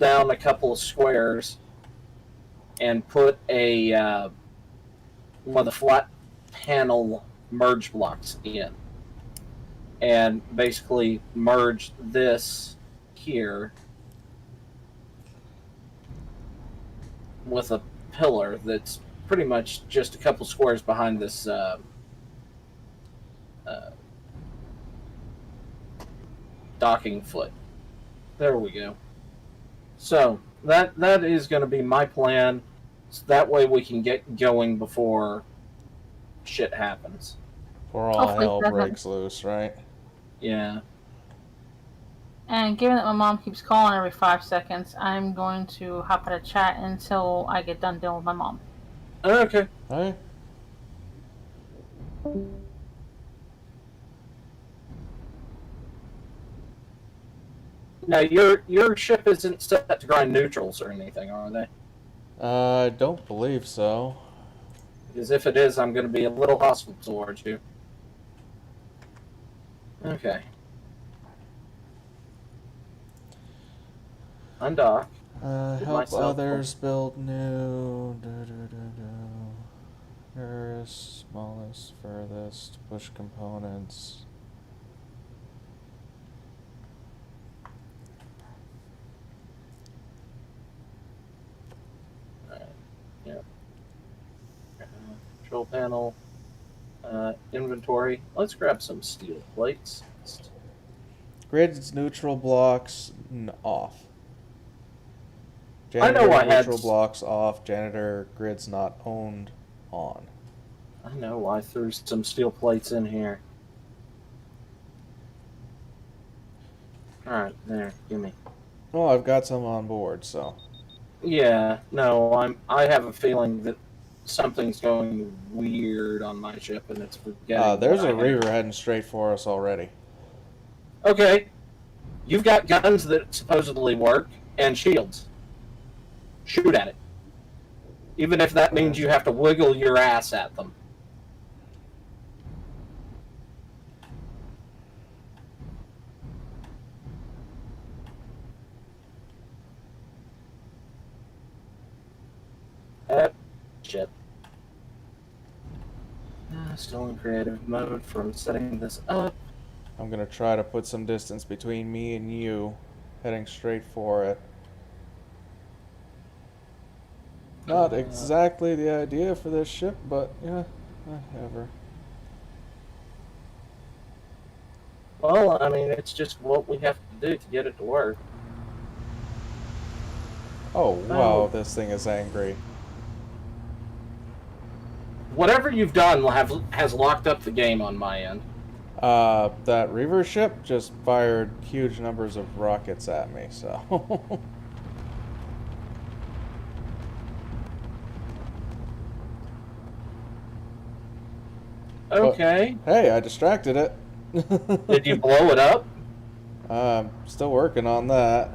down a couple of squares and put one of the flat panel merge blocks in, and basically merge this here with a pillar that's pretty much just a couple squares behind this docking foot. There we go. So that is going to be my plan. So that way we can get going before shit happens. Before all hell breaks loose, right? Yeah. And given that my mom keeps calling every 5 seconds, I'm going to hop out of chat until I get done dealing with my mom. Okay. All right. Now, your ship isn't set to grind neutrals or anything, are they? I don't believe so. Because if it is, I'm going to be a little hostile towards you. Okay. Undock. Help others build new. Nearest, smallest, furthest, push components. Control panel, inventory. Let's grab some steel plates. Grid's neutral blocks off. Janitor, I know I had neutral blocks off. Janitor grid's not owned on. I know I threw some steel plates in here. All right, there. Give me. Well, I've got some on board, so. Yeah, no, I have a feeling that something's going weird on my ship, and it's forgetting. There's a Reaver heading straight for us already. Okay, you've got guns that supposedly work and shields. Shoot at it, even if that means you have to wiggle your ass at them. Shit. Still in creative mode from setting this up. I'm going to try to put some distance between me and you, heading straight for it. Not exactly the idea for this ship, but yeah, whatever. Well, I mean, it's just what we have to do to get it to work. Oh, wow, this thing is angry. Whatever you've done has locked up the game on my end. That Reaver ship just fired huge numbers of rockets at me, so... Okay. But, hey, I distracted it. Did you blow it up? Still working on that.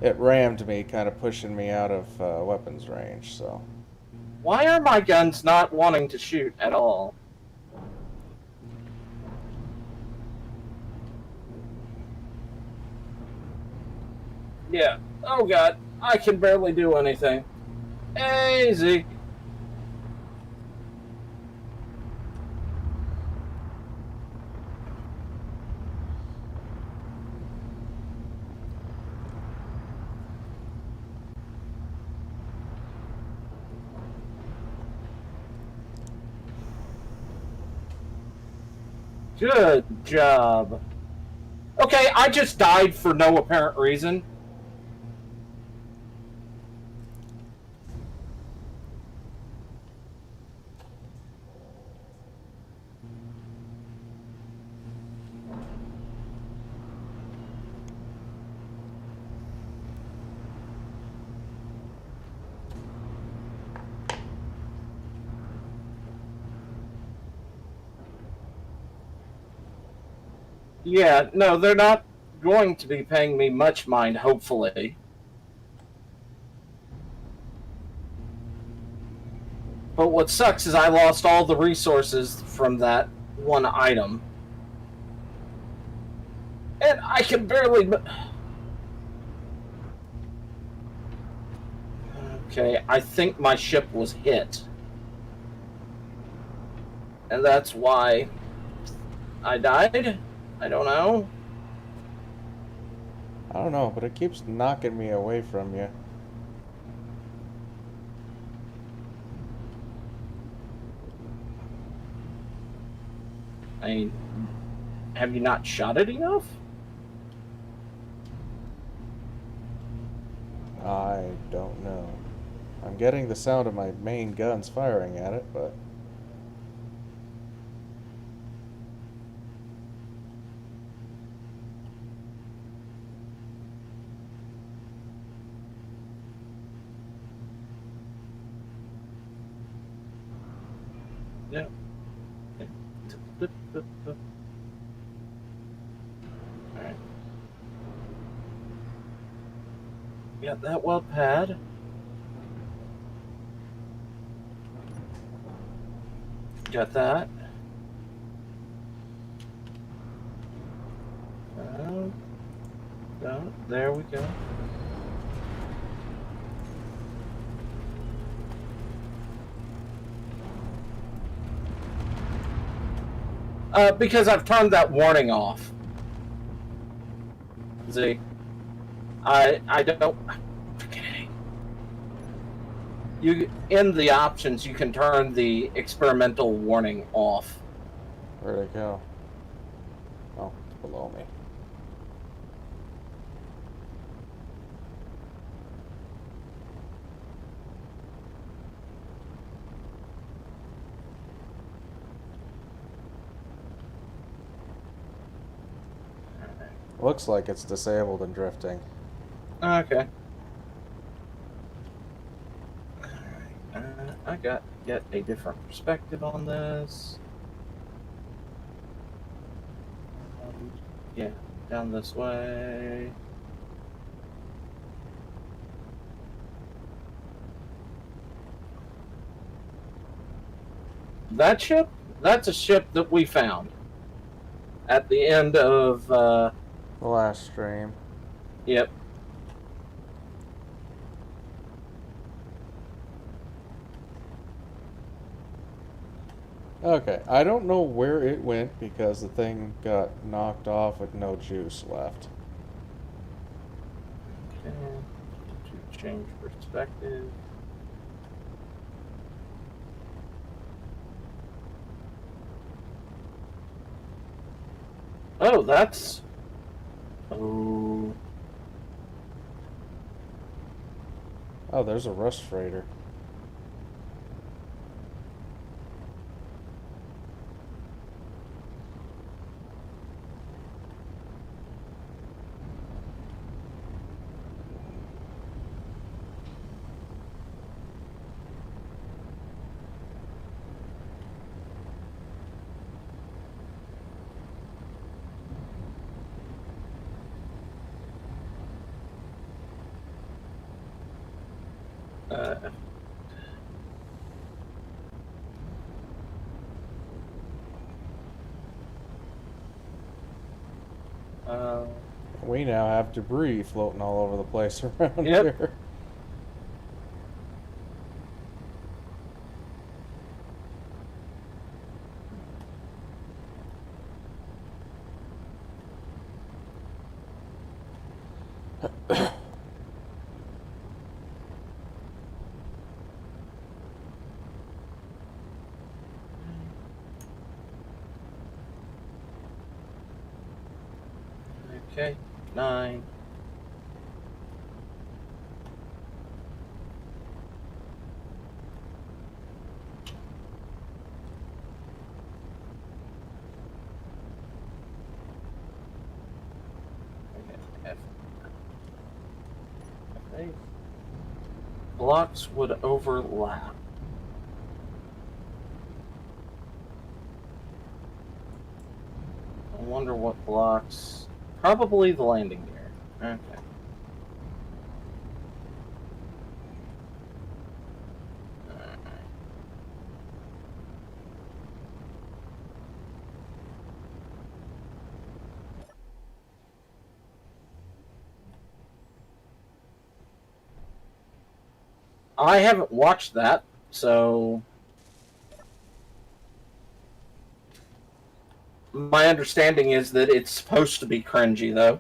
It rammed me, kind of pushing me out of weapons range, so... Why are my guns not wanting to shoot at all? Yeah. Oh god, I can barely do anything. Hey, Zeke. Good job. Okay, I just died for no apparent reason. Yeah, no, they're not going to be paying me much mind, hopefully. But what sucks is I lost all the resources from that one item. And I can barely... Okay, I think my ship was hit. And that's why I died? I don't know. I don't know, but it keeps knocking me away from you. I mean, have you not shot it enough? I don't know. I'm getting the sound of my main guns firing at it, but... Yeah. Alright. Got that weld pad. Got that. There we go. Because I've turned that warning off. See, I don't. Okay. You in the options you can turn the experimental warning off. Where'd it go? Oh, it's below me. Looks like it's disabled and drifting. Okay. I got get a different perspective on this. Yeah, down this way. That ship? That's a ship that we found at the end of. The last stream. Yep. Okay, I don't know where it went because the thing got knocked off with no juice left. Okay. To change perspective. Oh, that's. Oh. Oh, there's a rust freighter. Uh, uh, We now have debris floating all over the place around Yep. here. okay, 9. F. F8. Blocks would overlap. I wonder what blocks. Probably the landing gear. Okay. I haven't watched that, so my understanding is that it's supposed to be cringy, though.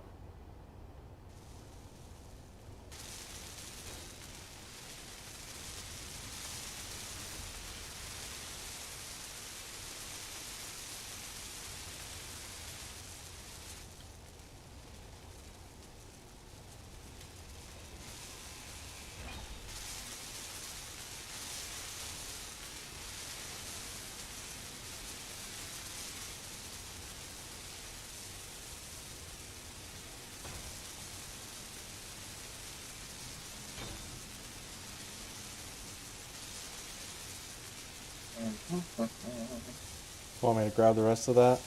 Want me to grab the rest of that?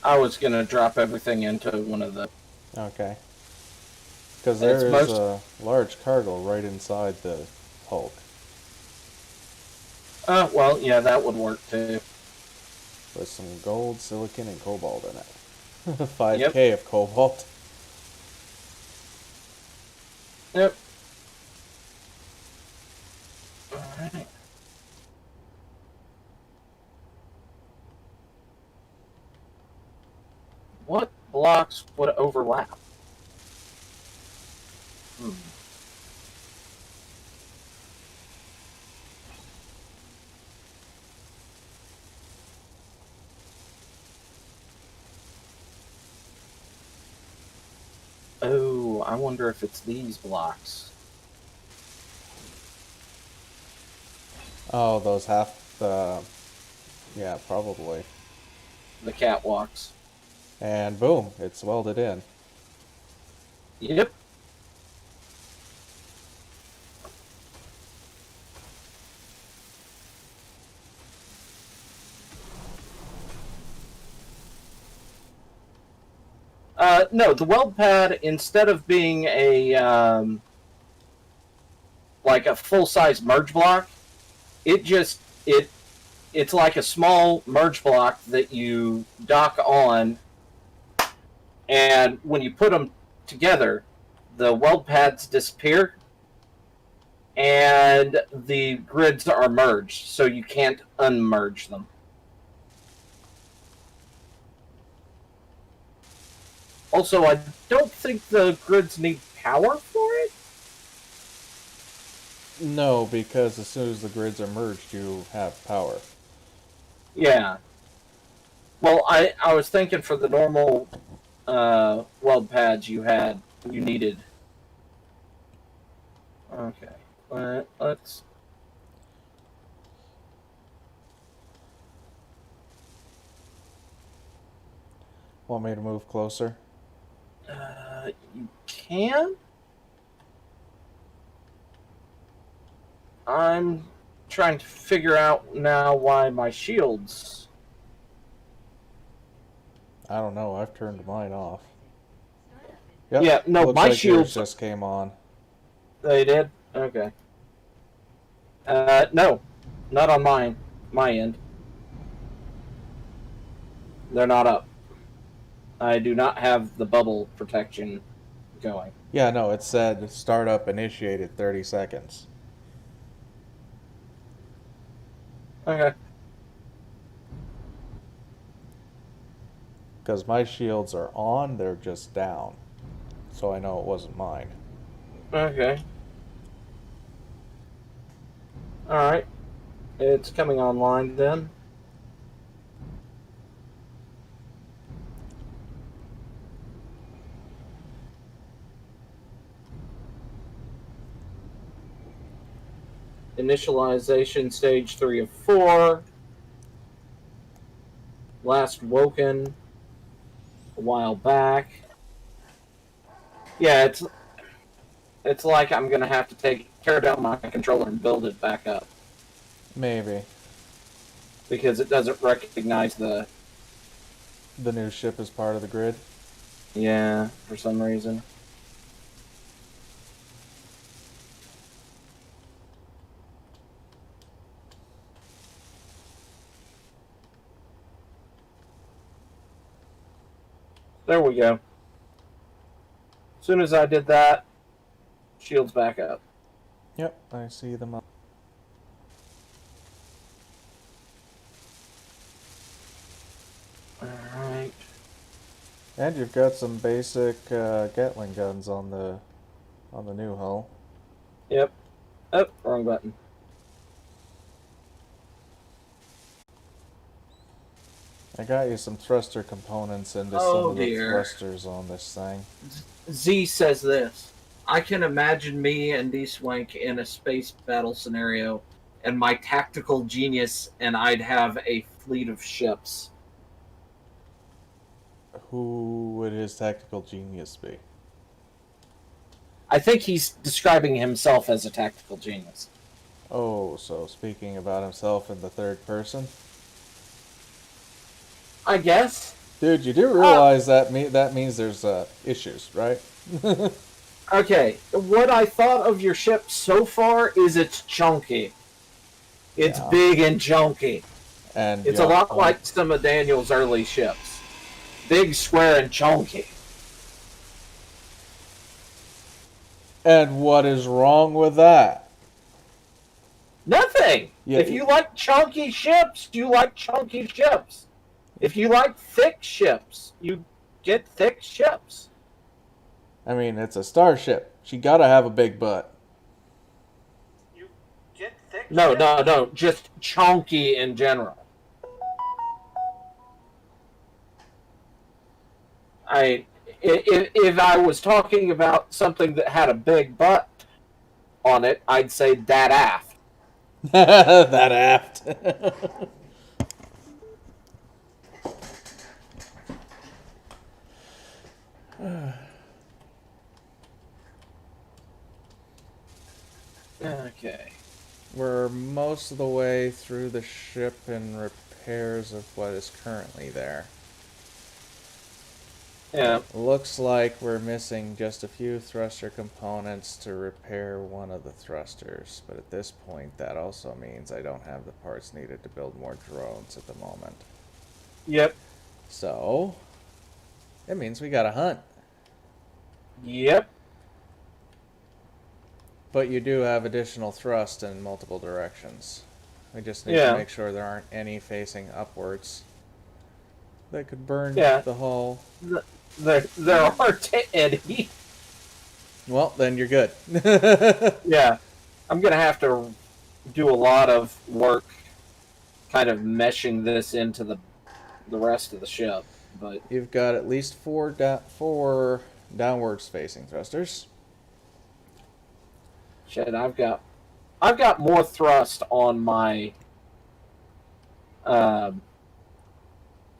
I was gonna drop everything into one of the. Okay. Because It's there is most- a large cargo right inside the Hulk. Well, yeah, that would work too. With some gold, silicon, and cobalt in it. 5k of cobalt. Yep. Alright. What blocks would overlap? Hmm. Oh, I wonder if it's these blocks. Oh, those yeah, probably. The catwalks. And boom, it's welded in. Yep. No, the weld pad, instead of being a like a full-size merge block, it's like a small merge block that you dock on, and when you put them together, the weld pads disappear, and the grids are merged, so you can't unmerge them. Also, I don't think the grids need power for it. No, because as soon as the grids are merged, you have power. Yeah. Well, I was thinking for the normal weld pads you needed. Okay. Let's. Want me to move closer? You can. I'm trying to figure out now why my shields. I don't know. I've turned mine off. Yep. Yeah, no, Looks my like yours shields just came on. They did? Okay. No, not on my end. They're not up. I do not have the bubble protection going. Yeah, no, it said startup initiated 30 seconds. Okay. Because my shields are on, they're just down. So I know it wasn't mine. Okay. Alright. It's coming online then. Initialization stage 3 of 4. Last woken a while back. Yeah, it's like I'm gonna have to tear down my controller and build it back up Maybe. because it doesn't recognize The new ship is part of the grid. yeah, for some reason. There we go. As soon as I did that, shields back up. Yep, I see them up. Alright. And you've got some basic Gatling guns on the new hull. Yep. Oh, wrong button. I got you some thruster components into some Oh, of the dear. thrusters on this thing. Z says this. I can imagine me and D-Swank in a space battle scenario, and my tactical genius, and I'd have a fleet of ships. Who would his tactical genius be? I think he's describing himself as a tactical genius. Oh, so speaking about himself in the third person? I guess. Dude, you do realize that means there's issues, right? Okay, what I thought of your ship so far is it's chunky. It's Yeah. big and chunky. And It's yeah, a lot like some of Daniel's early ships. Big, square, and chunky. And what is wrong with that? Nothing! Yeah. If you like chunky ships, you like chunky ships. If you like thick ships, you get thick ships. I mean, it's a starship. She gotta have a big butt. You get thick No, just chunky in general. If I was talking about something that had a big butt on it, I'd say that aft. That aft. Okay. We're most of the way through the ship and repairs of what is currently there. Yeah. Looks like we're missing just a few thruster components to repair one of the thrusters, but at this point that also means I don't have the parts needed to build more drones at the moment. Yep. So, it means we gotta hunt. Yep. But you do have additional thrust in multiple directions. We just need Yeah. to make sure there aren't any facing upwards that could burn Yeah. the hull. There aren't any. Well, then you're good. Yeah. I'm going to have to do a lot of work kind of meshing this into the rest of the ship. But You've got at least four downwards facing thrusters. shit, I've got more thrust on my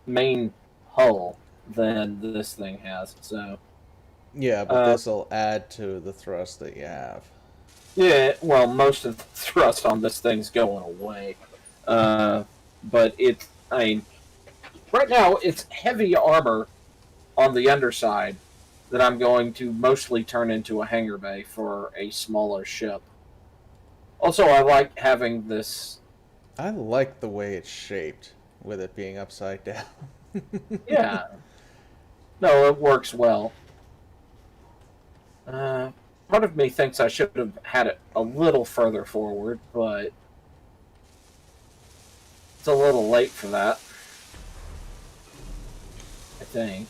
main hull than this thing has. So Yeah, but this'll add to the thrust that you have. yeah, well, most of the thrust on this thing's going away. But right now it's heavy armor on the underside that I'm going to mostly turn into a hangar bay for a smaller ship. Also, I like having this. I like the way it's shaped, with it being upside down. Yeah. No, it works well. Part of me thinks I should have had it a little further forward, but it's a little late for that. I think.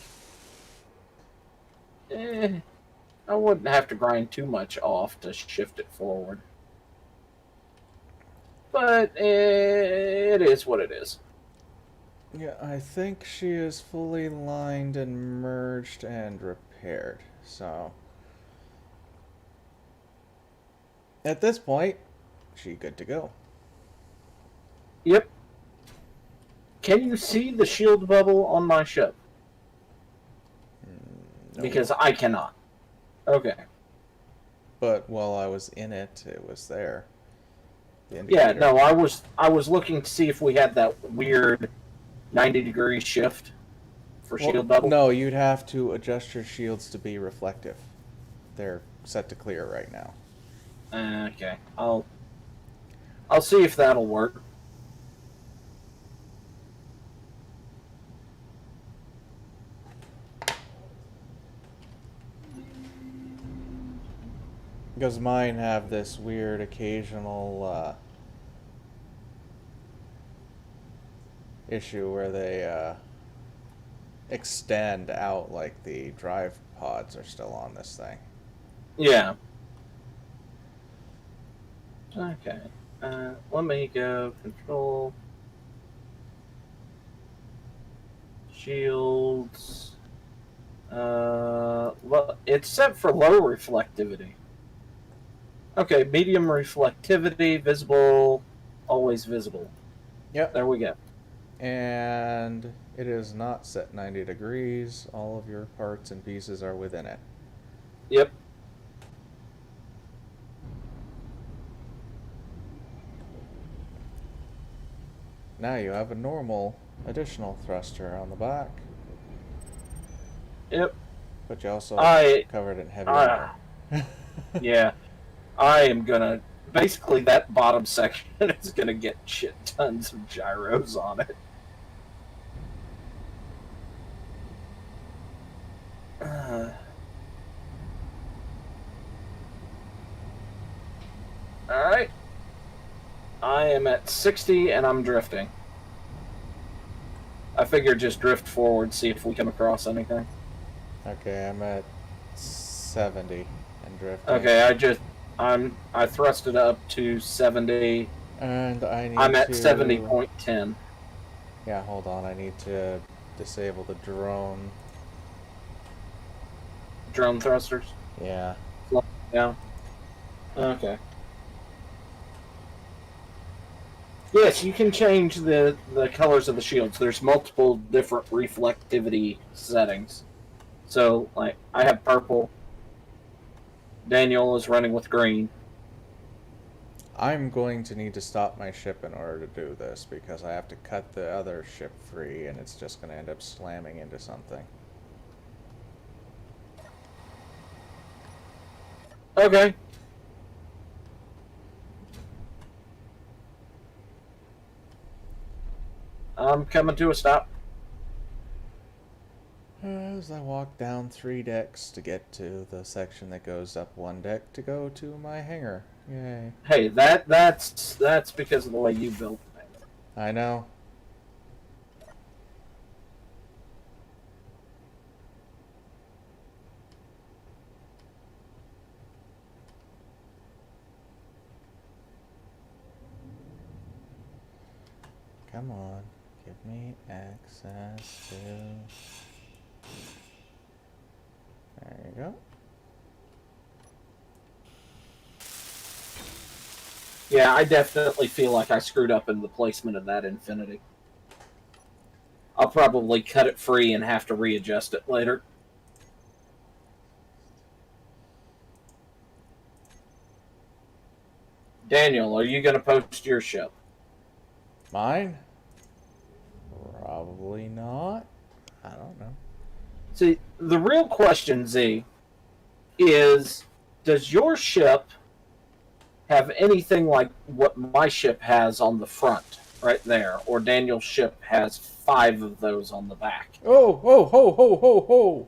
I wouldn't have to grind too much off to shift it forward. But it is what it is. Yeah, I think she is fully lined and merged and repaired, so... At this point, she good to go. Yep. Can you see the shield bubble on my ship? No. Because I cannot. Okay. But while I was in it, it was there. The Yeah, indicator. no, I was looking to see if we had that weird 90-degree shift for Well, shield bubble. No, you'd have to adjust your shields to be reflective. They're set to clear right now. Okay. I'll see if that'll work. Because mine have this weird occasional issue where they extend out like the drive pods are still on this thing. Yeah. Okay. Let me go control. Shields. Well, it's set for low reflectivity. Okay, medium reflectivity, visible, always visible. Yep. There we go. And it is not set 90 degrees. All of your parts and pieces are within it. Yep. Now you have a normal additional thruster on the back, Yep. but you also I- covered it in heavy Ah. armor. Yeah. I am gonna. Basically, that bottom section is gonna get shit tons of gyros on it. Alright. I am at 60 and I'm drifting. I figured just drift forward, see if we come across anything. Okay, I'm at 70 and drifting. Okay, I thrusted up to 70. And I need I'm at to... 70.10. Yeah, hold on. I need to disable the drone. Drone thrusters. Yeah. Yeah. Okay. Yes, you can change the colors of the shields. There's multiple different reflectivity settings. So, like, I have purple. Daniel is running with green. I'm going to need to stop my ship in order to do this because I have to cut the other ship free and it's just going to end up slamming into something. Okay. I'm coming to a stop. As I walk down 3 decks to get to the section that goes up 1 deck to go to my hangar. Yay. Hey, that's because of the way you built things. I know. Come on, give me access to... There you go. Yeah, I definitely feel like I screwed up in the placement of that Infinity. I'll probably cut it free and have to readjust it later. Daniel, are you going to post your ship? Mine? Probably not. I don't know. See, the real question, Z, is does your ship have anything like what my ship has on the front, right there? Or Daniel's ship has 5 of those on the back? Oh, ho, ho, ho, ho, ho!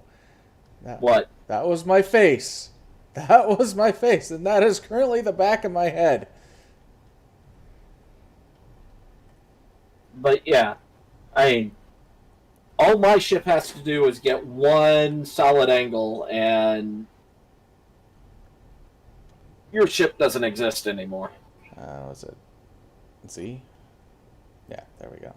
What? That was my face. That was my face, and that is currently the back of my head. But yeah, I mean, all my ship has to do is get one solid angle, and your ship doesn't exist anymore. Was it Z? Yeah, there we go.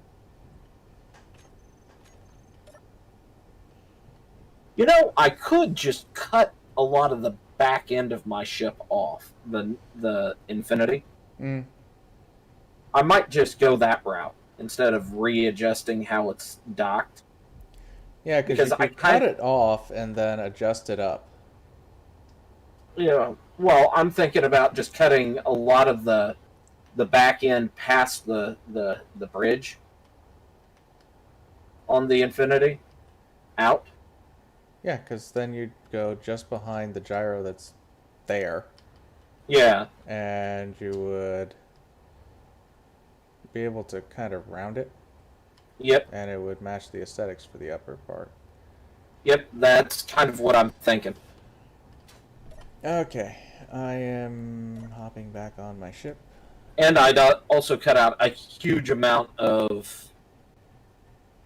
You know, I could just cut a lot of the back end of my ship off, the Infinity. Mm. I might just go that route instead of readjusting how it's docked. Yeah, because you I could cut it off and then adjust it up. Yeah, well, I'm thinking about just cutting a lot of the back end past the bridge on the Infinity out. Yeah, because then you'd go just behind the gyro that's there. Yeah. And you would be able to kind of round it. Yep. And it would match the aesthetics for the upper part. Yep, that's kind of what I'm thinking. Okay, I am hopping back on my ship. And I also cut out a huge amount of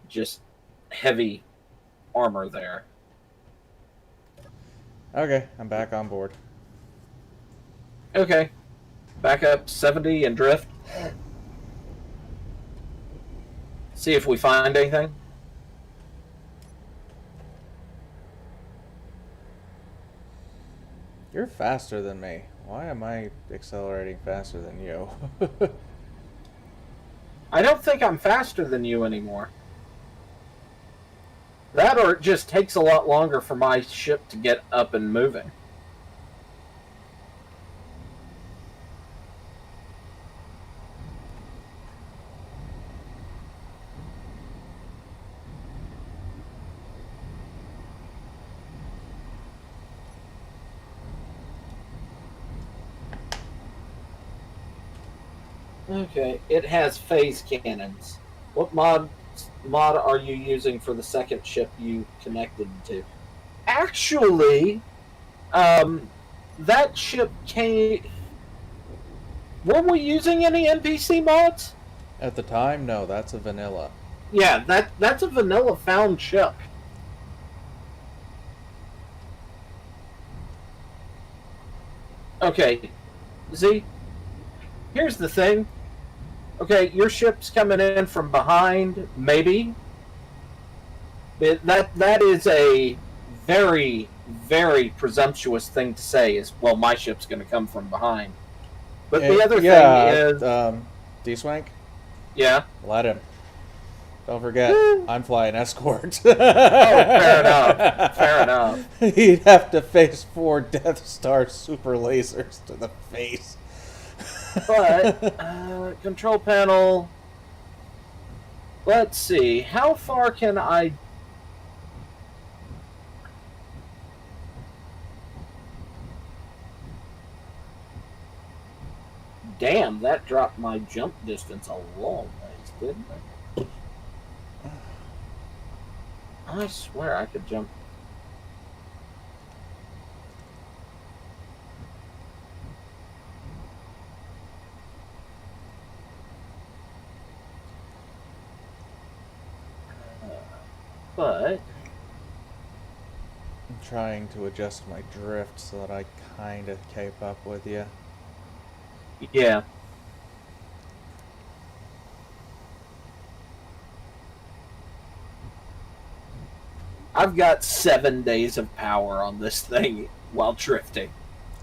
just heavy armor there. Okay, I'm back on board. Okay. Back up 70 and drift. See if we find anything. You're faster than me. Why am I accelerating faster than you? I don't think I'm faster than you anymore. That or it just takes a lot longer for my ship to get up and moving. Okay, it has phase cannons. What mod are you using for the second ship you connected to? Actually, that ship came. Were we using any NPC mods? At the time, no, that's a vanilla. Yeah, that's a vanilla found ship. Okay, Z. Here's the thing. Okay, your ship's coming in from behind, maybe. That is a very, very presumptuous thing to say. Is well, my ship's going to come from behind. But the other thing is, D-Swank, yeah. let him. Don't forget, I'm flying escort. Oh, fair enough. Fair enough. He'd have to face 4 Death Star super lasers to the face. But control panel. Let's see. How far can I? Damn, that dropped my jump distance a long ways, didn't it? I swear I could jump. But I'm trying to adjust my drift so that I kind of keep up with you. yeah. I've got 7 days of power on this thing while drifting.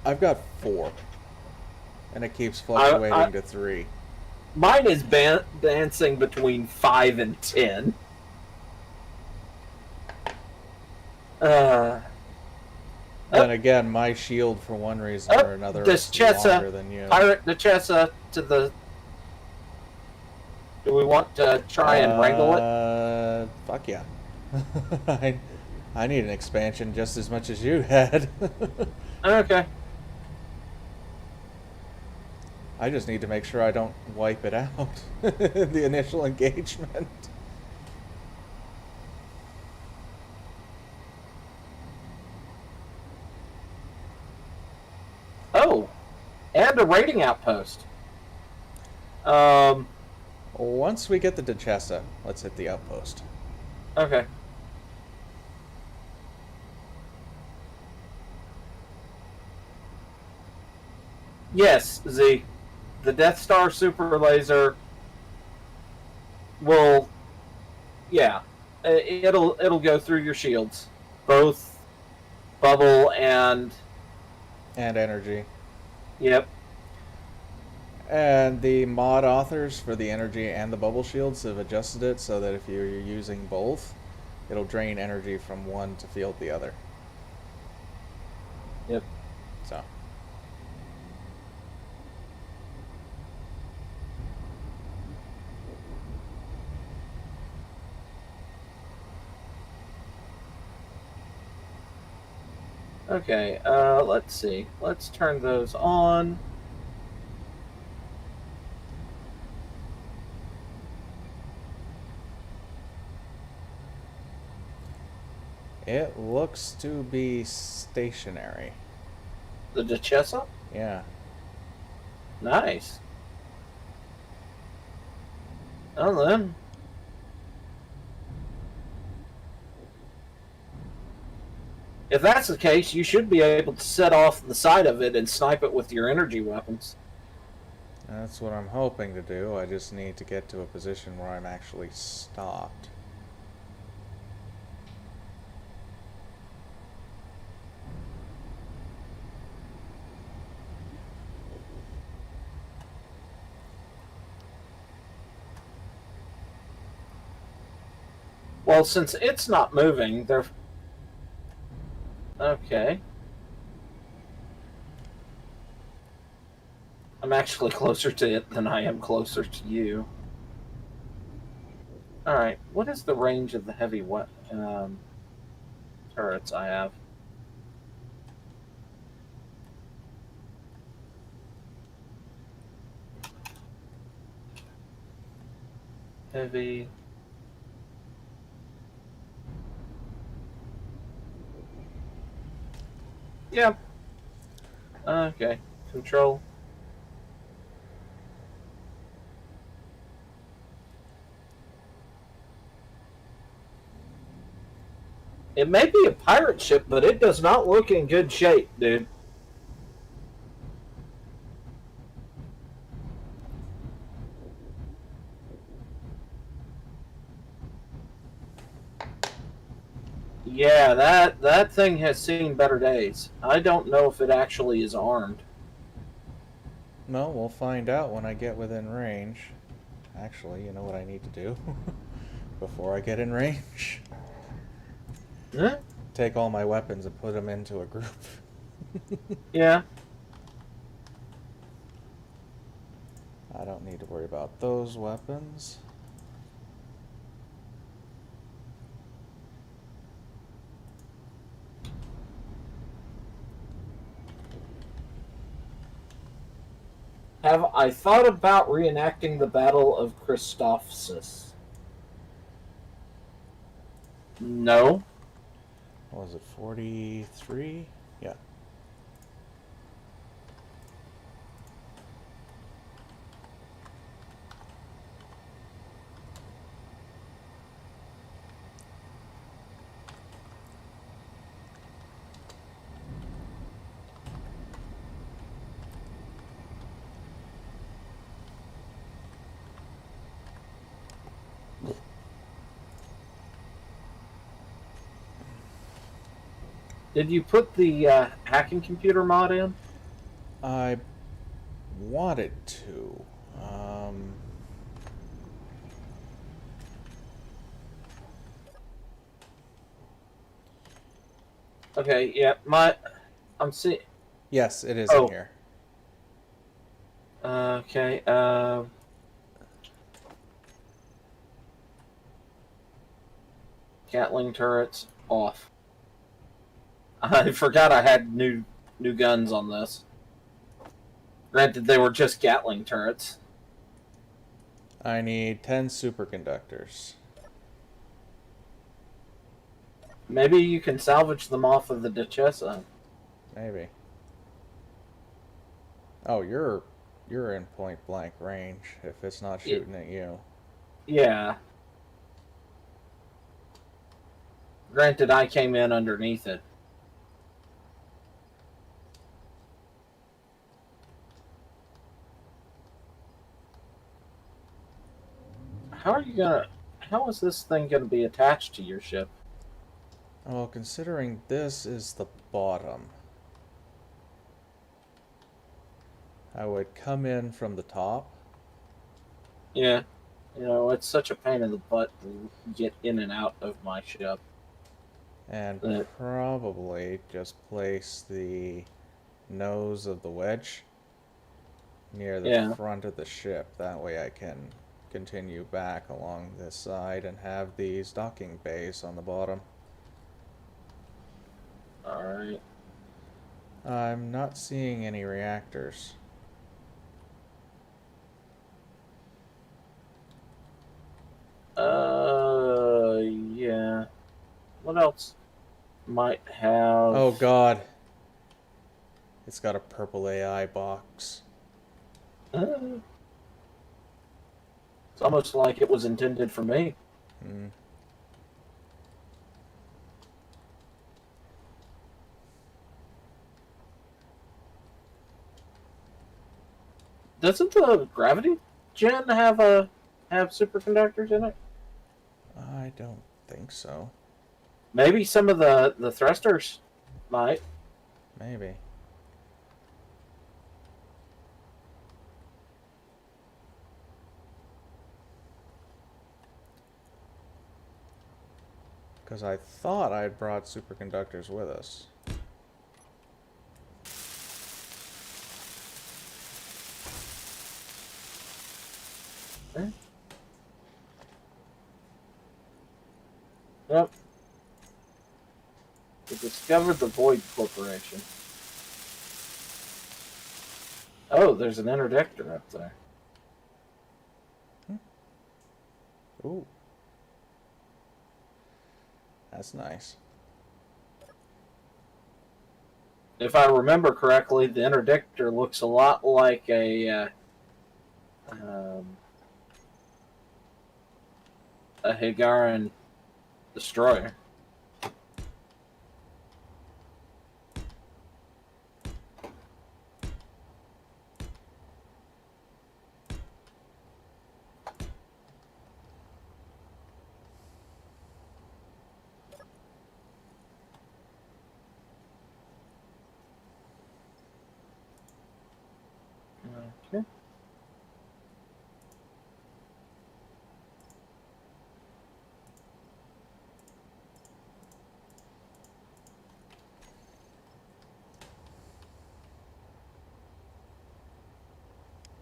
I've got 4. And it keeps fluctuating to 3. Mine is dancing between 5 and 10. Then again, my shield, for one reason or another, is longer than you. Pirate Duchessa to the... Do we want to try and wrangle it? Fuck yeah. I need an expansion just as much as you had. Okay. I just need to make sure I don't wipe it out. The initial engagement. Oh, and a raiding outpost. Once we get the Duchessa, let's hit the outpost. Okay. Yes, Z. The Death Star super laser will, yeah, it'll go through your shields, both bubble and energy. Yep. And the mod authors for the energy and the bubble shields have adjusted it so that if you're using both, it'll drain energy from one to field the other. Yep. So. Okay, let's see. Let's turn those on. It looks to be stationary. The Duchessa? Yeah. Nice. Well then. If that's the case, you should be able to set off the side of it and snipe it with your energy weapons. That's what I'm hoping to do. I just need to get to a position where I'm actually stopped. Well, since it's not moving, they're... Okay. I'm actually closer to it than I am closer to you. Alright, what is the range of the heavy turrets I have? Heavy... Yeah. Okay. Control. It may be a pirate ship, but it does not look in good shape, dude. Yeah, that thing has seen better days. I don't know if it actually is armed. No, we'll find out when I get within range. Actually, you know what I need to do? Before I get in range? Huh? Take all my weapons and put them into a group. Yeah. I don't need to worry about those weapons. Have I thought about reenacting the Battle of Christophsis? No. What was it, 43? Yeah. Did you put the hacking computer mod in? I wanted to. Okay, yeah, I'm seeing... Yes, it is Oh. in here. Okay, Gatling turrets off. I forgot I had new guns on this. Granted, they were just Gatling turrets. I need 10 superconductors. Maybe you can salvage them off of the Duchessa. Maybe. Oh, you're in point blank range if it's not shooting at you. Yeah. Granted, I came in underneath it. How is this thing gonna be attached to your ship? Well, considering this is the bottom, I would come in from the top. Yeah. You know, it's such a pain in the butt to get in and out of my ship. And Uh, probably just place the nose of the wedge near the Yeah. front of the ship. That way I can continue back along this side and have these docking bays on the bottom. Alright. I'm not seeing any reactors. Yeah. What else might have... Oh god. It's got a purple AI box. It's almost like it was intended for me. Hmm. Doesn't the gravity gen have superconductors in it? I don't think so. Maybe some of the thrusters might. Maybe. Because I thought I brought superconductors with us. Eh? Yep. We discovered the Void Corporation. Oh, there's an interdictor up there. Ooh. That's nice. If I remember correctly, the interdictor looks a lot like a Higaran destroyer. Okay.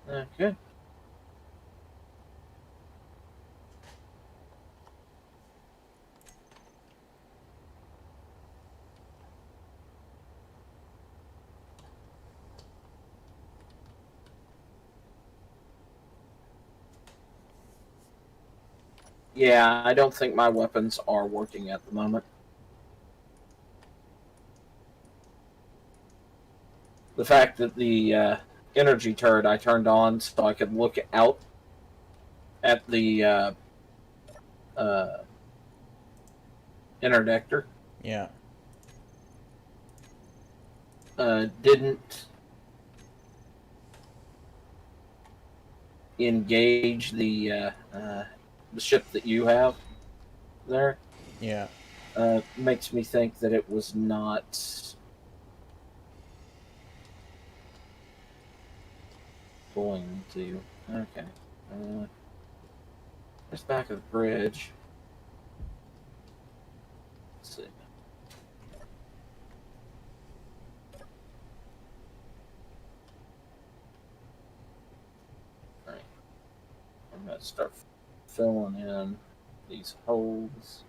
Okay. Yeah, I don't think my weapons are working at the moment. The fact that the energy turret I turned on so I could look out at the uh, interdictor Yeah. didn't engage the ship that you have there. Yeah. Makes me think that it was not going to. Okay. Just back of the bridge. Let's see. Alright. I'm going to start filling in these holes.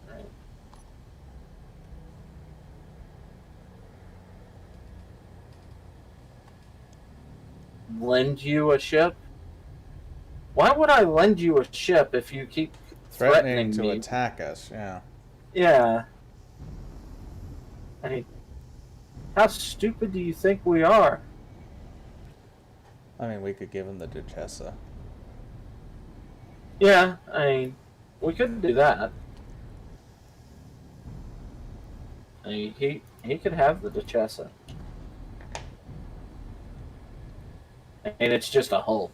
Alright. Lend you a ship? Why would I lend you a ship if you keep Threatening threatening to me? attack us, yeah. Yeah. I mean, how stupid do you think we are? I mean, we could give him the Duchessa. Yeah, I mean, we could do that. I mean, he could have the Duchessa. And it's just a Hulk.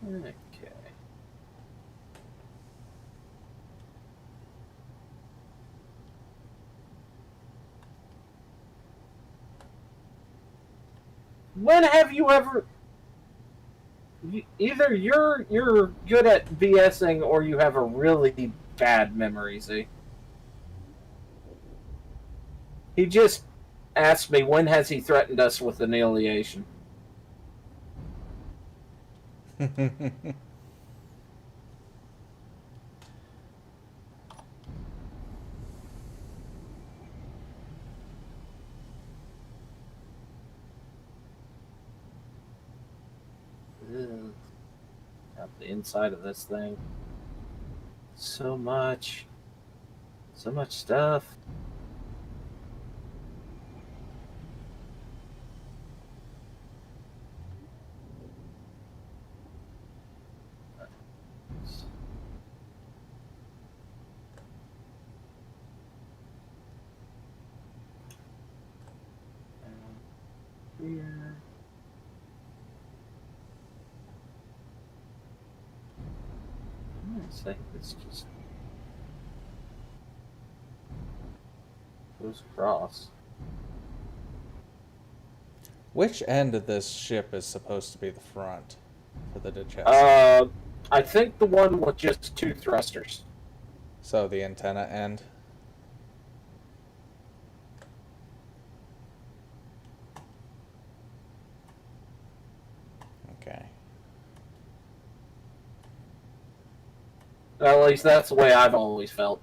Okay. When have you ever? Either you're good at BSing or you have a really bad memory, Z. He just asked me when has he threatened us with annihilation. Ugh. Got the inside of this thing. So much stuff. Here. I'm gonna say this just goes across. Which end of this ship is supposed to be the front for the digest? I think the one with just 2 thrusters. So the antenna end. Okay. At least that's the way I've always felt.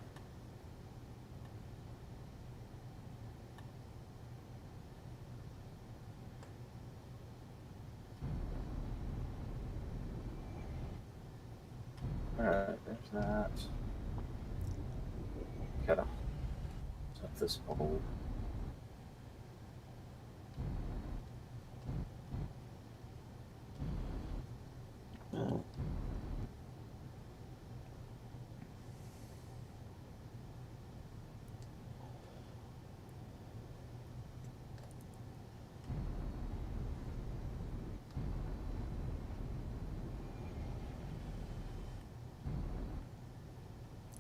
Alright, there's that. Gotta set this hole.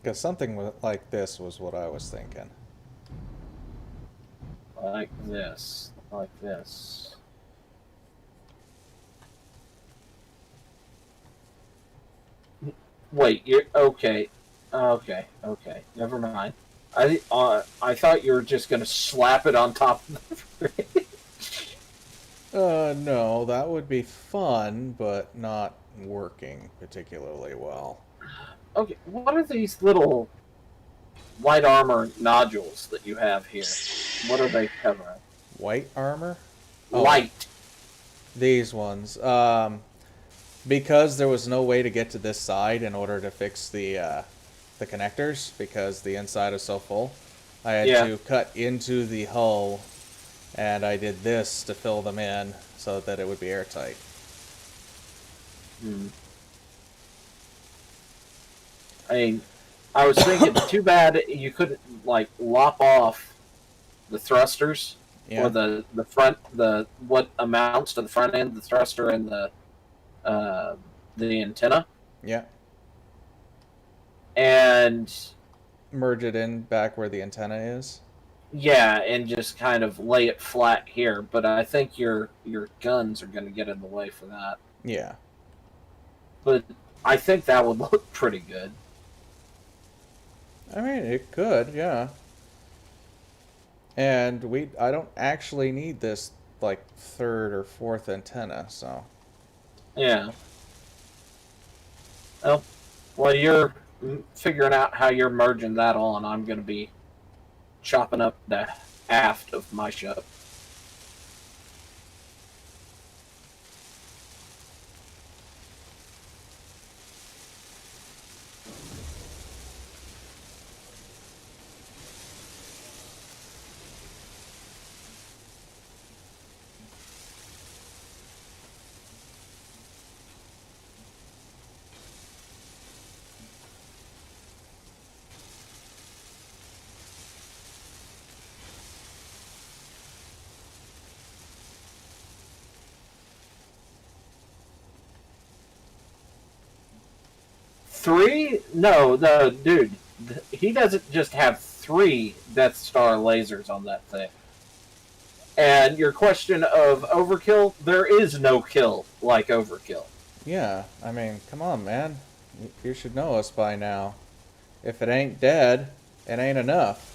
Because something like this was what I was thinking. Like this. Like this. Wait, you're okay. Okay, okay. Never mind. I thought you were just gonna slap it on top of the fridge. No, that would be fun, but not working particularly well. Okay, what are these little light armor nodules that you have here? What are they covering? White armor? Oh, Light. these ones. Because there was no way to get to this side in order to fix the connectors, because the inside is so full, I had Yeah. to cut into the hull, and I did this to fill them in so that it would be airtight. I mean, I was thinking, too bad you couldn't like lop off the thrusters Yeah. or the front, the what amounts to the front end, the thruster and the antenna, Yeah. and Merge it in back where the antenna is. yeah, and just kind of lay it flat here. But I think your guns are going to get in the way for that. Yeah. But I think that would look pretty good. I mean, it could, yeah. And I don't actually need this, like, 3rd or 4th antenna, so. Yeah. Well, while you're figuring out how you're merging that on, I'm going to be chopping up the aft of my ship. 3? No, the dude. He doesn't just have 3 Death Star lasers on that thing. And your question of overkill, there is no kill like overkill. Yeah, I mean, come on, man. You should know us by now. If it ain't dead, it ain't enough.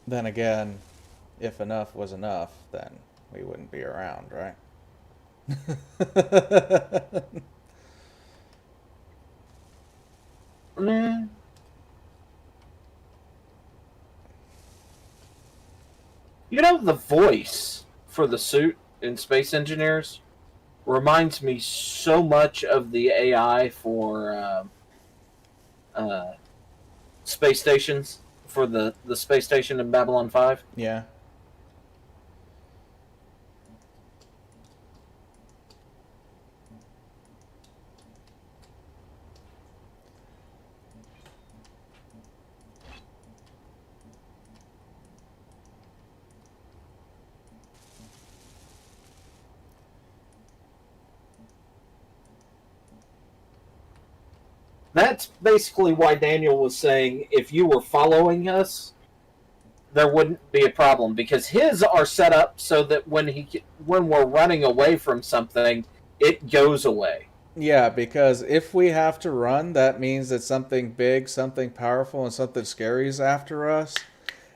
Then again, if enough was enough, then we wouldn't be around, right? Mm. You know, the voice for the suit in Space Engineers reminds me so much of the AI for space stations, for the space station in Babylon 5. Yeah. That's basically why Daniel was saying if you were following us, there wouldn't be a problem, because his are set up so that when we're running away from something, it goes away. Yeah, because if we have to run, that means that something big, something powerful, and something scary is after us.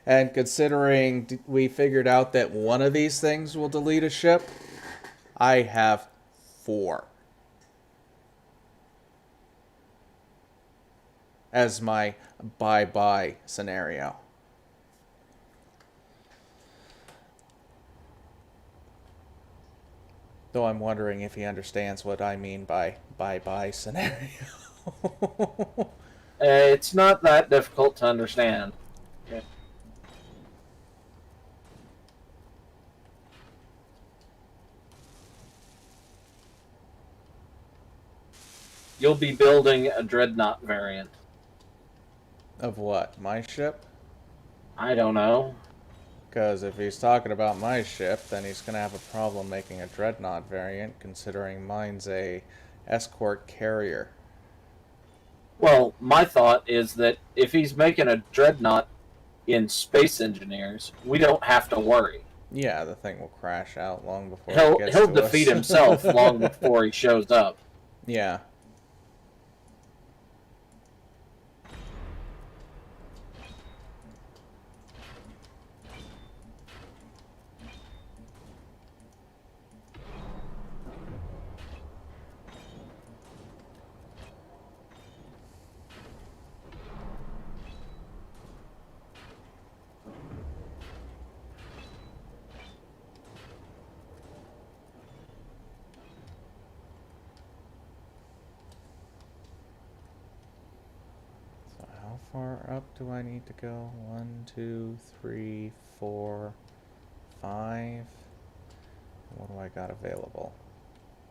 And considering we figured out that one of these things will delete a ship, I have 4 as my bye-bye scenario. Though I'm wondering if he understands what I mean by bye-bye scenario. It's not that difficult to understand. You'll be building a Dreadnought variant. Of what? My ship? I don't know. Because if he's talking about my ship, then he's going to have a problem making a Dreadnought variant, considering mine's a escort carrier. Well, my thought is that if he's making a Dreadnought in Space Engineers, we don't have to worry. Yeah, the thing will crash out long before He'll it gets he'll to defeat us. himself long before he shows up. Yeah. So how far up do I need to go? 1, 2, 3, 4, 5. What do I got available?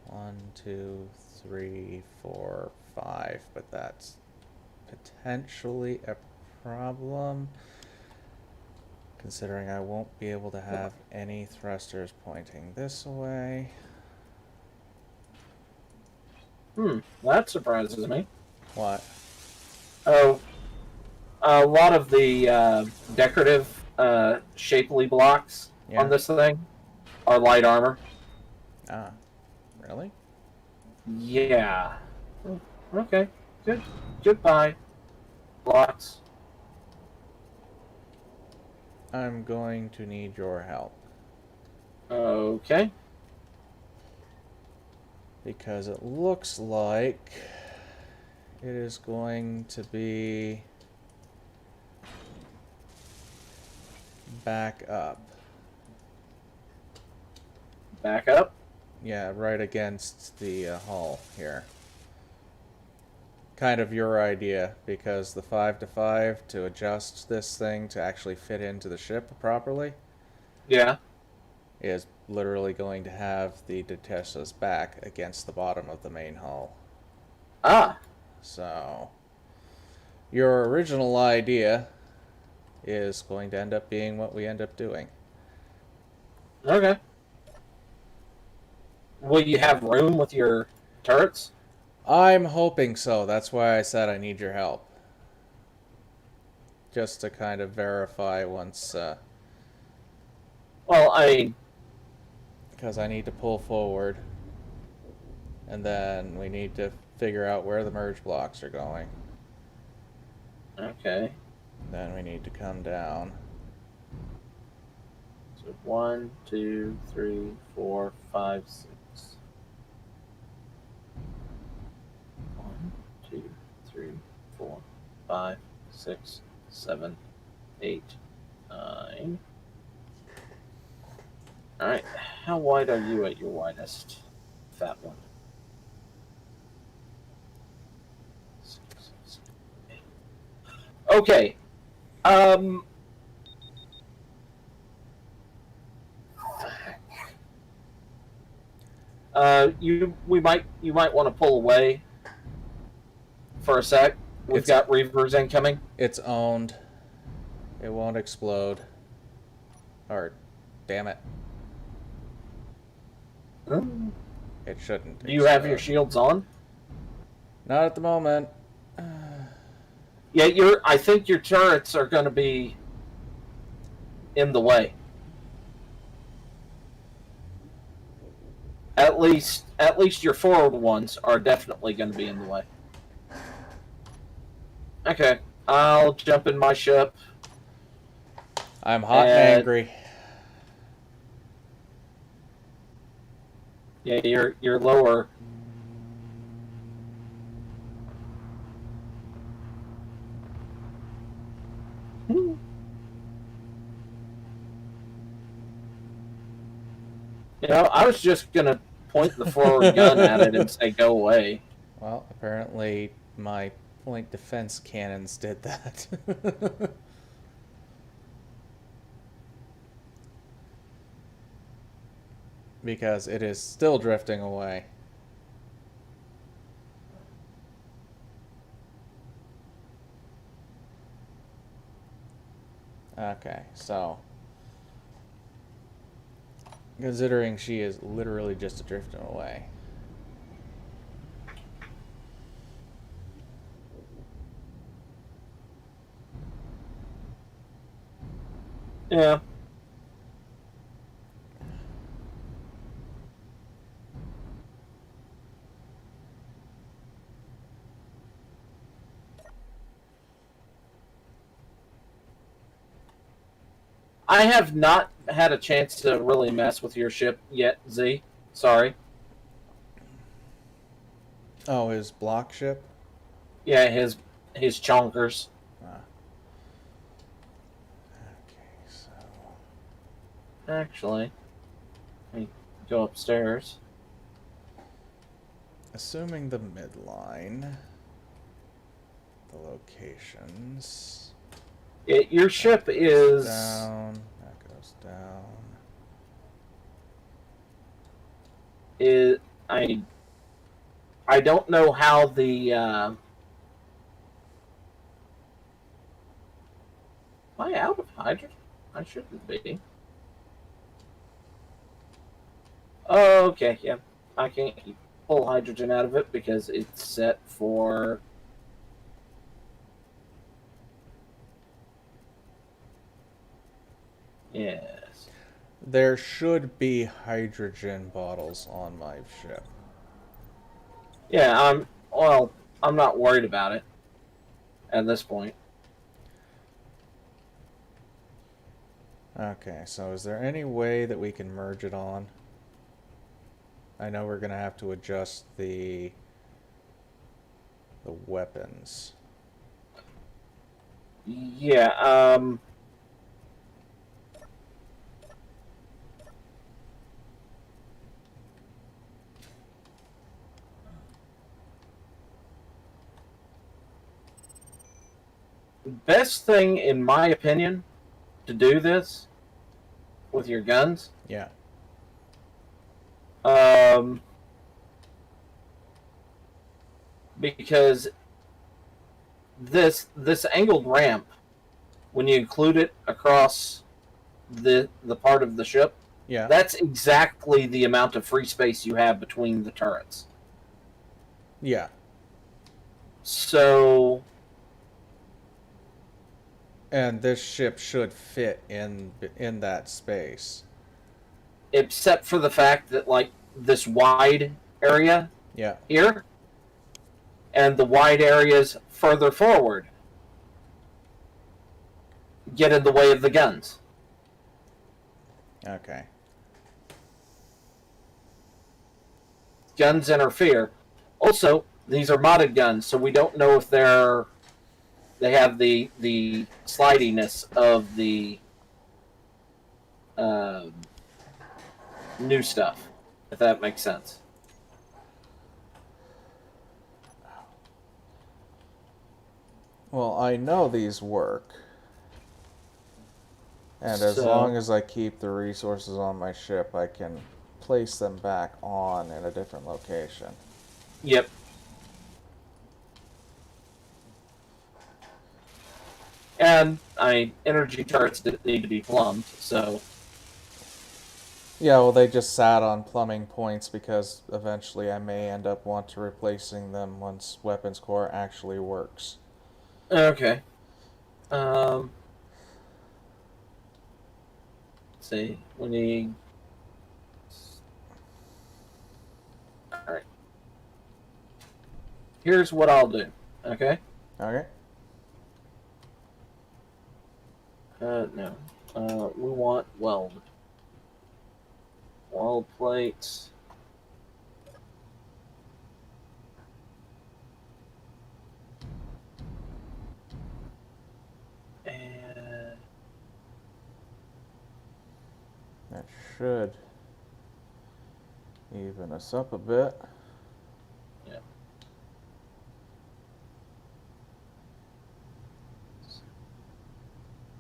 1, 2, 3, 4, 5. But that's potentially a problem, considering I won't be able to have any thrusters pointing this way. That surprises me. What? Oh, a lot of the decorative shapely blocks Yeah. on this thing are light armor. Ah, really? Yeah. Okay. Good. Goodbye. Blocks. I'm going to need your help. Okay. Because it looks like it is going to be back up. Back up. Yeah, right against the hull here. Kind of your idea, because the 5-to-5 to adjust this thing to actually fit into the ship properly Yeah. is literally going to have the Detesta's back against the bottom of the main hull. Ah. So, your original idea is going to end up being what we end up doing. Okay. Will you have room with your turrets? I'm hoping so. That's why I said I need your help. Just to kind of verify once, Well, I mean, because I need to pull forward. And then we need to figure out where the merge blocks are going. okay. Then we need to come down. So 1, 2, 3, 4, 5, 6. 1, 2, 3, 4, 5, 6, 7, 8, 9. Alright, how wide are you at your widest, fat one? 6, 7, 8. Okay. You might want to pull away for a sec. We've got Reavers incoming. It's owned. It won't explode. Or, damn it. It shouldn't. Do you have explode. your shields on? Not at the moment. Yeah, I think your turrets are going to be in the way. At least your forward ones are definitely going to be in the way. Okay, I'll jump in my ship. I'm hot and angry. Yeah, you're lower. You know, I was just gonna point the forward gun at it and say, "Go away." Well, apparently my point defense cannons did that. Because it is still drifting away. Okay, so considering she is literally just drifting away. Yeah. I have not had a chance to really mess with your ship yet, Z. Sorry. Oh, his block ship? Yeah, his chonkers. Ah. Okay, so Actually, let me go upstairs. assuming the midline, the locations. Your ship is down. That goes down. I don't know how the am I out of hydrogen? I shouldn't be. Oh, okay, yeah. I can't pull hydrogen out of it because it's set for yes. There should be hydrogen bottles on my ship. Yeah, I'm not worried about it at this point. Okay, so is there any way that we can merge it on? I know we're gonna have to adjust the weapons. Yeah, best thing, in my opinion, to do this with your guns, Yeah. because this angled ramp, when you include it across the part of the ship, Yeah. That's exactly the amount of free space you have between the turrets. Yeah. So, And this ship should fit in that space. except for the fact that, like, this wide area Yeah. here and the wide areas further forward get in the way of the guns. Okay. Guns interfere. Also, these are modded guns, so we don't know if they have the slidiness of the new stuff, if that makes sense. Well, I know these work. And as So- long as I keep the resources on my ship, I can place them back on in a different location. Yep. And energy turrets need to be plumbed, so Yeah, well, they just sat on plumbing points because eventually I may end up want to replacing them once Weapons Core actually works. okay. Let's see, we need. All right. Here's what I'll do. Okay. Okay? No. We want weld plates. And That should even us up a bit. yeah.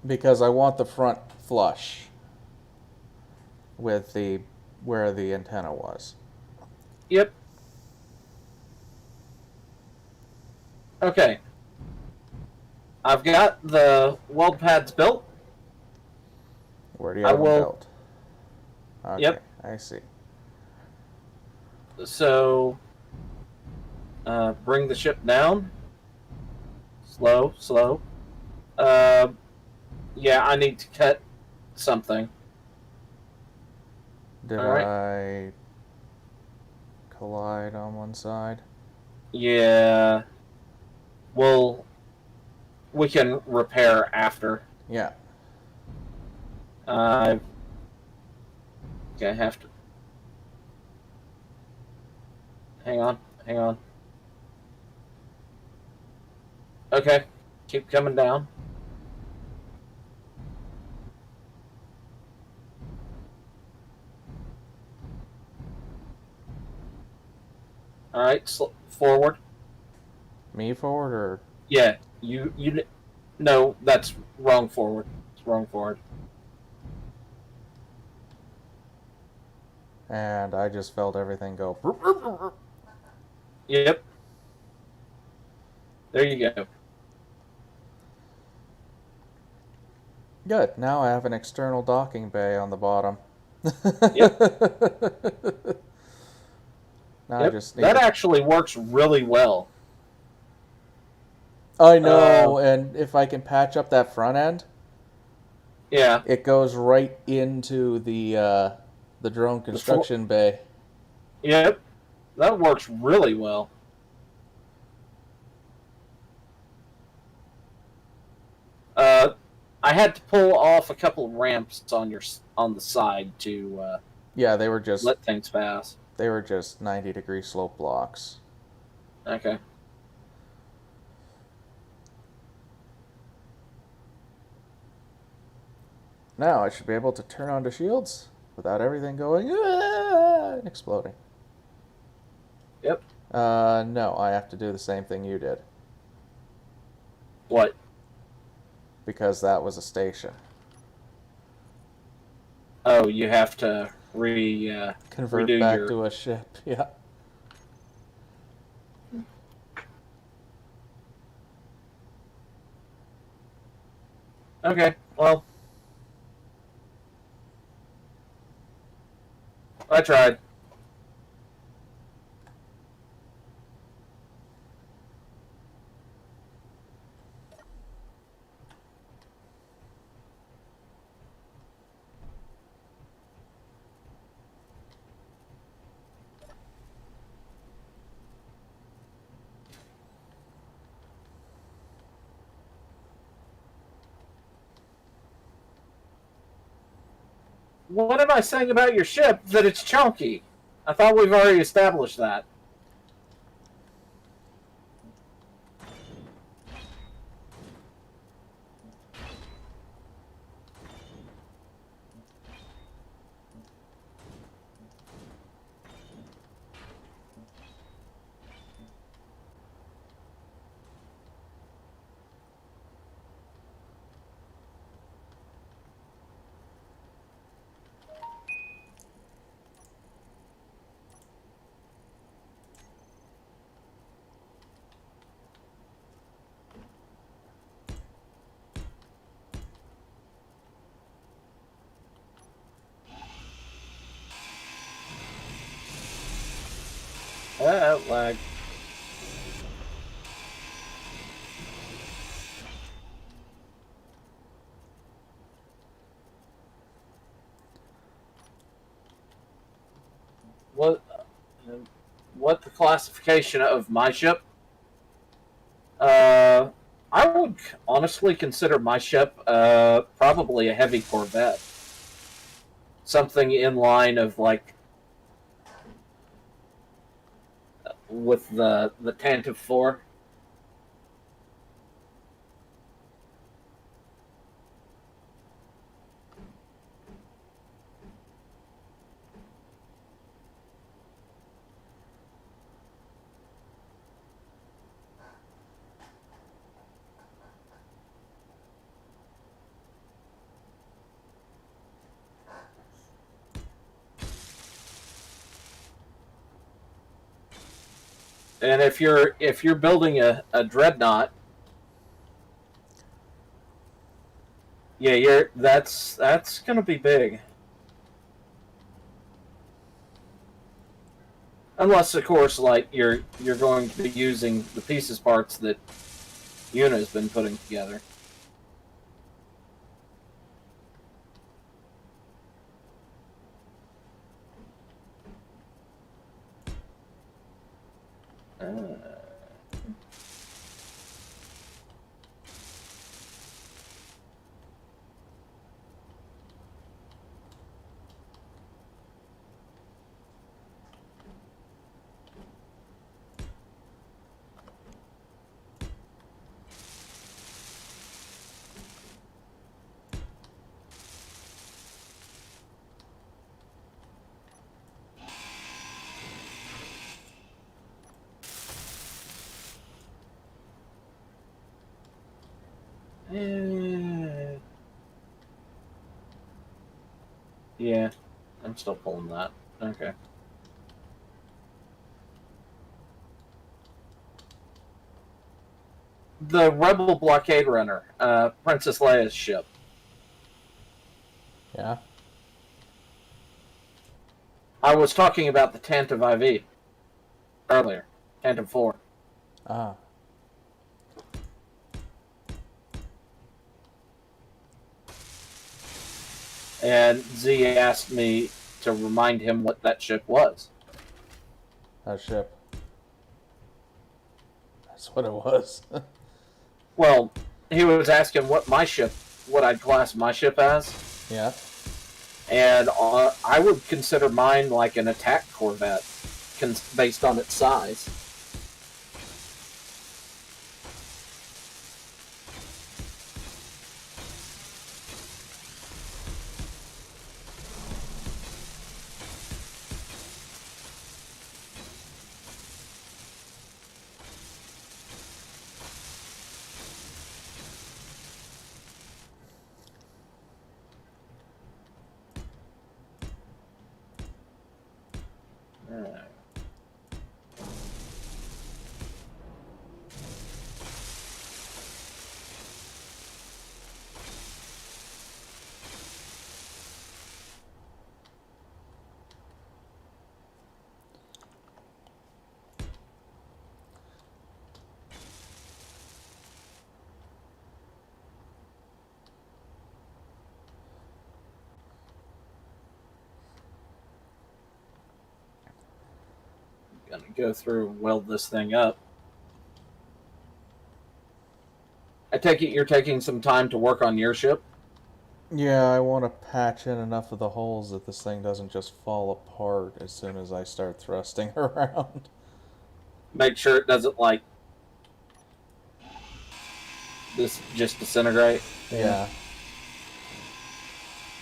Because I want the front flush with the where the antenna was. Yep. Okay. I've got the weld pads built. Where do you I have them will- built? Okay, Yep. I see. So, bring the ship down. Slow, slow. Yeah, I need to cut something. Did All right. I collide on one side? Yeah. We can repair after. Yeah. Okay, I have to. Hang on. Okay, keep coming down. All right, forward. Me forward or Yeah, you. No, that's wrong forward. It's wrong forward. and I just felt everything go. Yep. There you go. Good. Now I have an external docking bay on the bottom. Yep. Now I Yep. just need That to- actually works really well. I know, and if I can patch up that front end, Yeah. it goes right into the drone construction bay. Yep. That works really well. I had to pull off a couple of ramps on the side to Yeah, they were just let things pass. 90-degree slope blocks. Okay. Now I should be able to turn on the shields without everything going "Ah!" and exploding. Yep. No, I have to do the same thing you did What? because that was a station. Oh, you have to Convert redo back your. to a ship. Yeah. Okay. Well. I tried. What am I saying about your ship? That it's chunky. I thought we've already established that. Lag. What? What the classification of my ship? I would honestly consider my ship probably a heavy corvette. Something in line of like with the Tantive 4. And if you're building a dreadnought, yeah, that's gonna be big. Unless, of course, like you're going to be using the pieces parts that Yuna's been putting together. Yeah, I'm still pulling that. Okay. The Rebel blockade runner, Princess Leia's ship. Yeah. I was talking about the Tantive IV earlier. Tantive 4. Ah. And Z asked me to remind him what that ship was. That ship. That's what it was. Well, he was asking what I'd class my ship as. Yeah. And I would consider mine like an attack corvette, based on its size. gonna go through and weld this thing up. I take it you're taking some time to work on your ship? Yeah, I want to patch in enough of the holes that this thing doesn't just fall apart as soon as I start thrusting around. Make sure it doesn't, like, this just disintegrate. Yeah.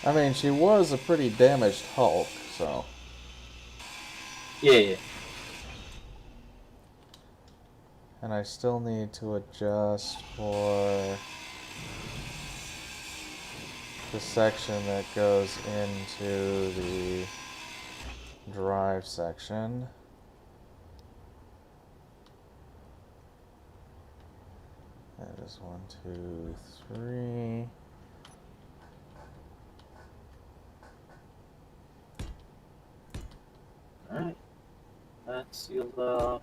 I mean, she was a pretty damaged Hulk, so... Yeah. And I still need to adjust for the section that goes into the drive section. That is 1, 2, 3. Alright. That's sealed off.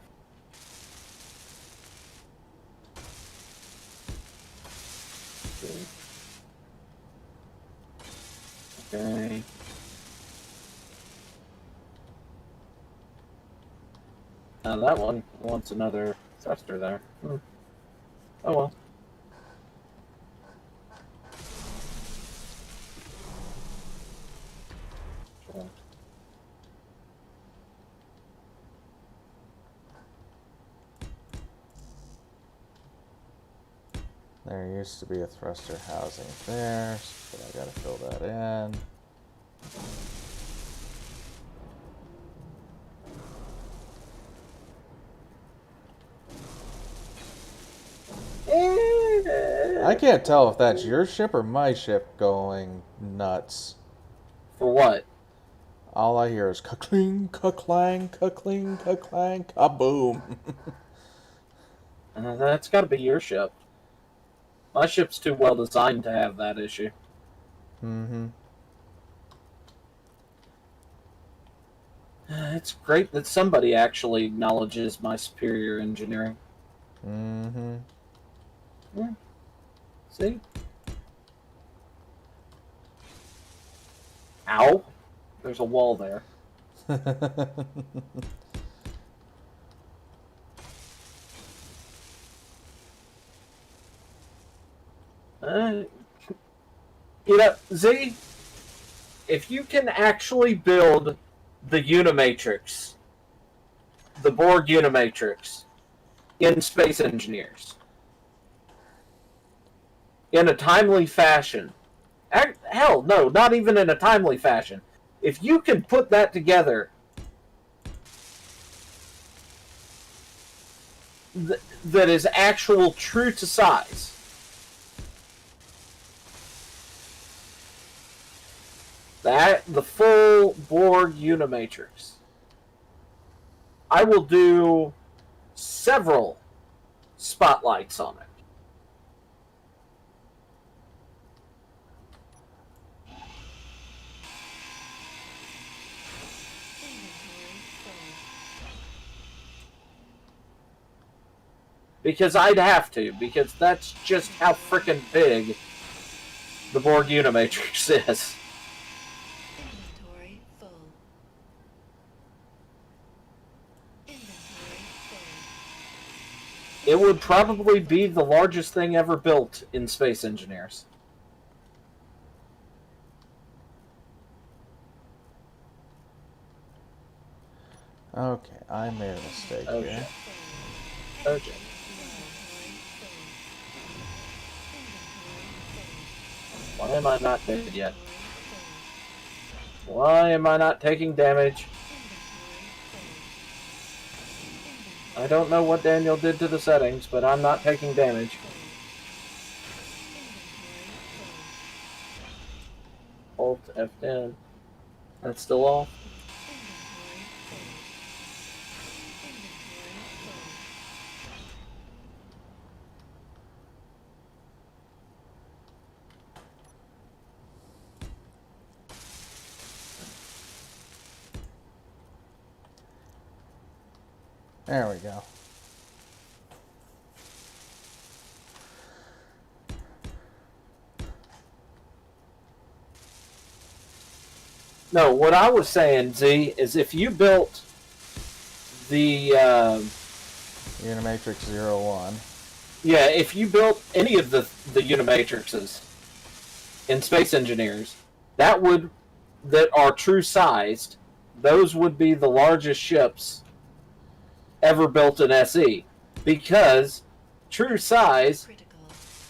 Okay. Now that one wants another thruster there. Oh well. Sure. There used to be a thruster housing there, but I gotta fill that in. I can't tell if that's your ship or my ship going nuts. For what? All I hear is ka-cling, ka-clang, ka-cling, ka-clang, ka-boom. That's got to be your ship. My ship's too well designed to have that issue. Mm-hmm. It's great that somebody actually acknowledges my superior engineering. Mm-hmm. Yeah. See? Ow. There's a wall there. You know, Z, if you can actually build the Unimatrix, the Borg Unimatrix, in Space Engineers, in a timely fashion, hell, no, not even in a timely fashion, if you can put that together, that is actual true to size, that the full Borg Unimatrix, I will do several spotlights on it. Because I'd have to, because that's just how frickin' big the Borg Unimatrix is. Inventory full. Inventory full. It would probably be the largest thing ever built in Space Engineers. Okay, I made a mistake Okay. here. Okay. Why am I not dead yet? Why am I not taking damage? I don't know what Daniel did to the settings, but I'm not taking damage. Alt F10. That's still off. There we go. No, what I was saying, Z, is if you built the Unimatrix 01. yeah, if you built any of the Unimatrixes in Space Engineers, that are true sized, those would be the largest ships ever built in SE, because true size.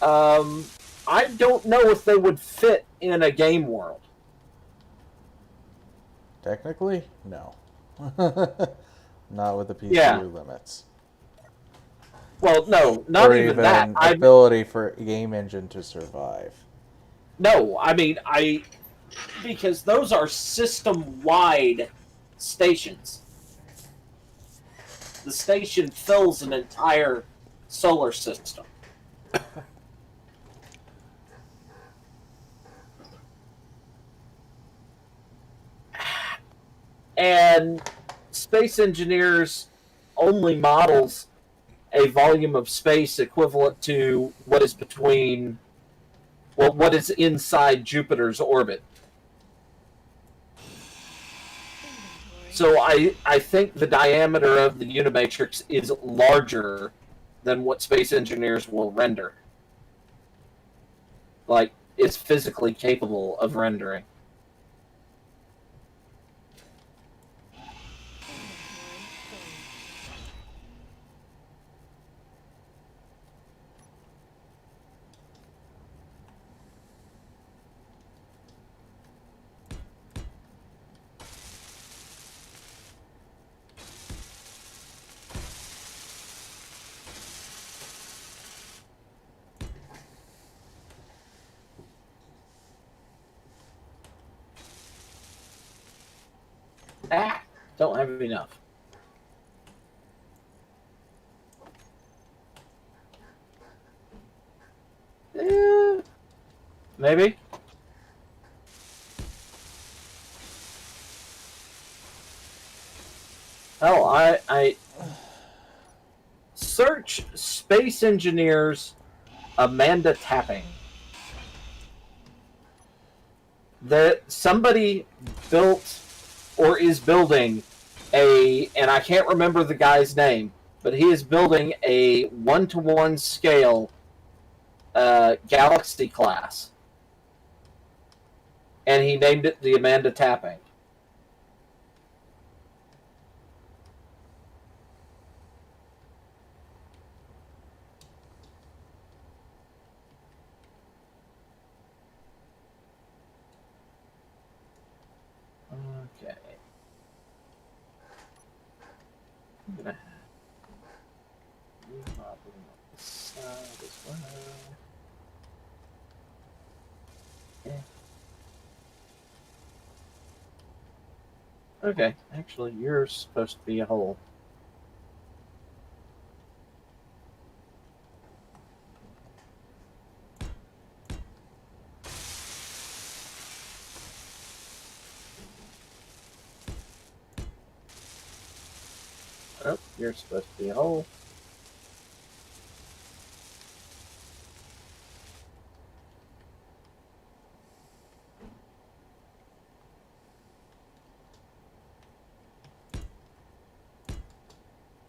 I don't know if they would fit in a game world. Technically, no. Not with the PCU Yeah. limits. Well, no, not or even that. ability for a game engine to survive. No, I mean, because those are system-wide stations. The station fills an entire solar system. And Space Engineers only models a volume of space equivalent to what is between, well, what is inside Jupiter's orbit. So I think the diameter of the Unimatrix is larger than what Space Engineers will render. Like, is physically capable of rendering. Don't have enough. Maybe. Oh, I search Space Engineers Amanda Tapping. That somebody built or is building and I can't remember the guy's name, but he is building a 1-to-1 scale Galaxy class. And he named it the Amanda Tapping. Okay. I'm gonna move up on this side as well. Yeah. Okay, actually, you're supposed to be a hole. Oh, you're supposed to be a hole.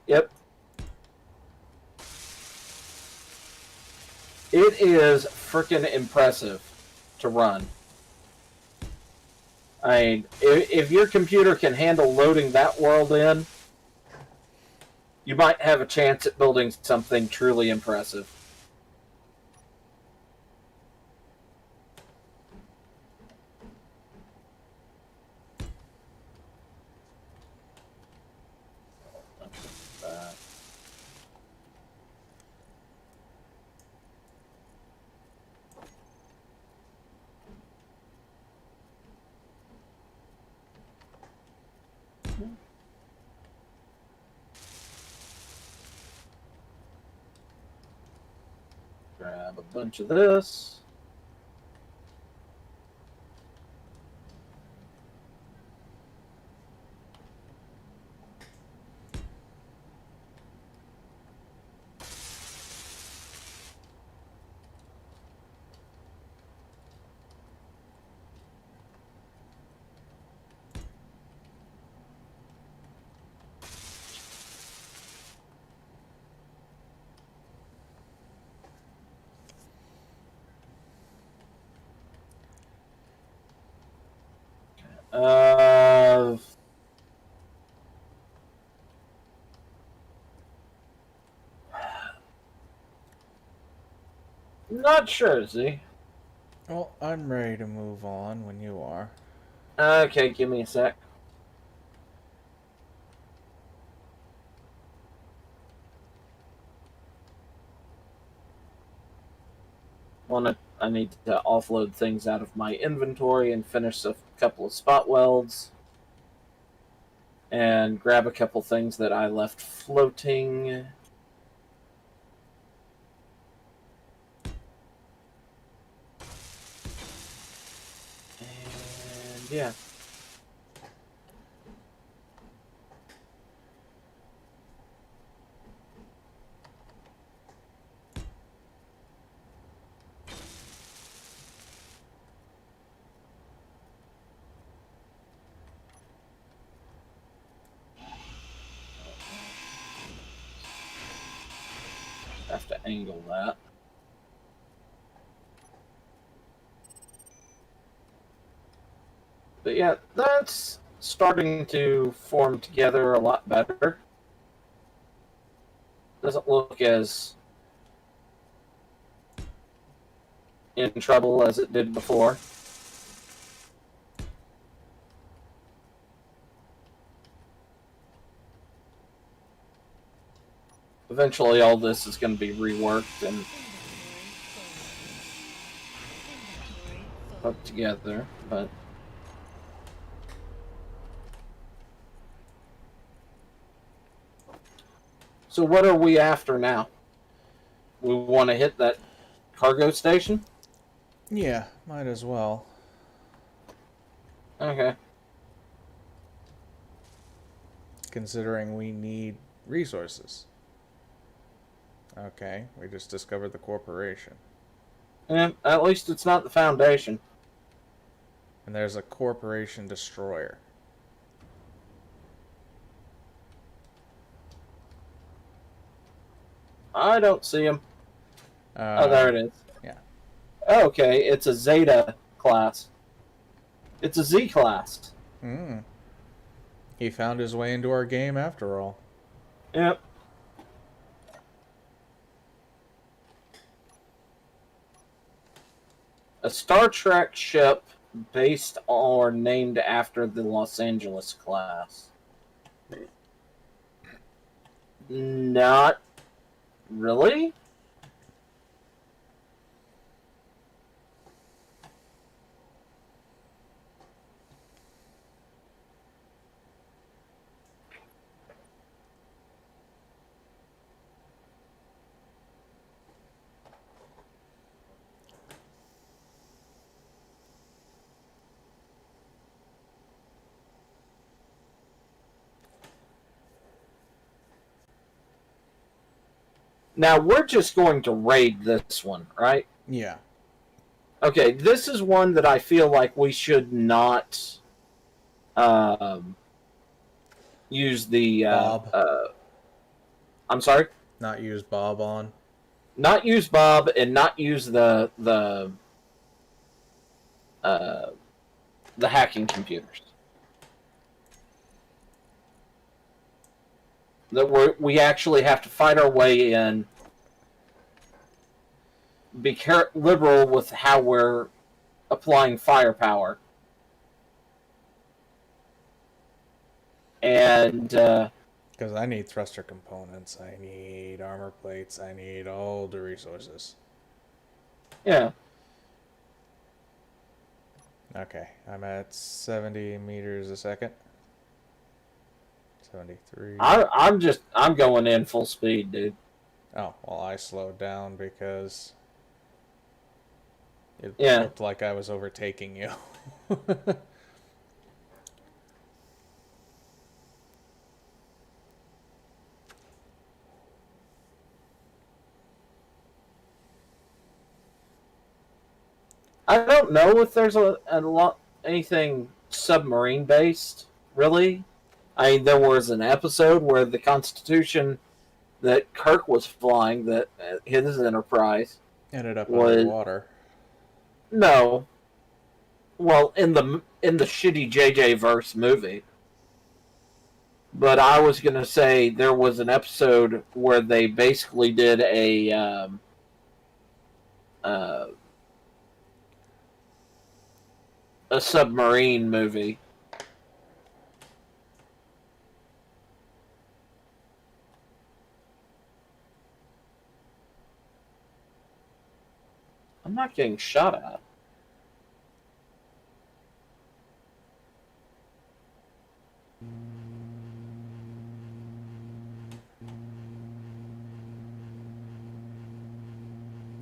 Yep. It is freaking impressive to run. I mean, if your computer can handle loading that world in, you might have a chance at building something truly impressive. Grab a bunch of this. Uh, not sure, Z. Well, I'm ready to move on when you are. Okay, give me a sec. I need to offload things out of my inventory and finish a couple of spot welds. And grab a couple things that I left floating. And yeah. Have to angle that. But yeah, that's starting to form together a lot better. Doesn't look as in trouble as it did before. Eventually all this is going to be reworked and put together, but so what are we after now? We want to hit that cargo station? Yeah, might as well. Okay. Considering we need resources. Okay, we just discovered the corporation. And at least it's not the Foundation. And there's a corporation destroyer. I don't see him. Oh, there it is. Yeah. Okay, it's a Zeta class. It's a Z class. He found his way into our game after all. Yep. A Star Trek ship based or named after the Los Angeles class. Not really? Now, we're just going to raid this one, right? Yeah. Okay, this is one that I feel like we should not use the... Bob. I'm sorry? Not use Bob on. Not use Bob and not use the hacking computers. That we actually have to fight our way in. Be liberal with how we're applying firepower. And because I need thruster components, I need armor plates, I need all the resources. Yeah. Okay, I'm at 70 meters a second. 73. I'm going in full speed, dude. Oh, well, I slowed down because it Yeah. looked like I was overtaking you. I don't know if there's a lot anything submarine based, really. I mean, there was an episode where the Constitution that Kirk was flying, that his Enterprise Ended up was underwater. no. Well, in the in the shitty JJ verse movie. But I was gonna say there was an episode where they basically did uh, a submarine movie. I'm not getting shot at.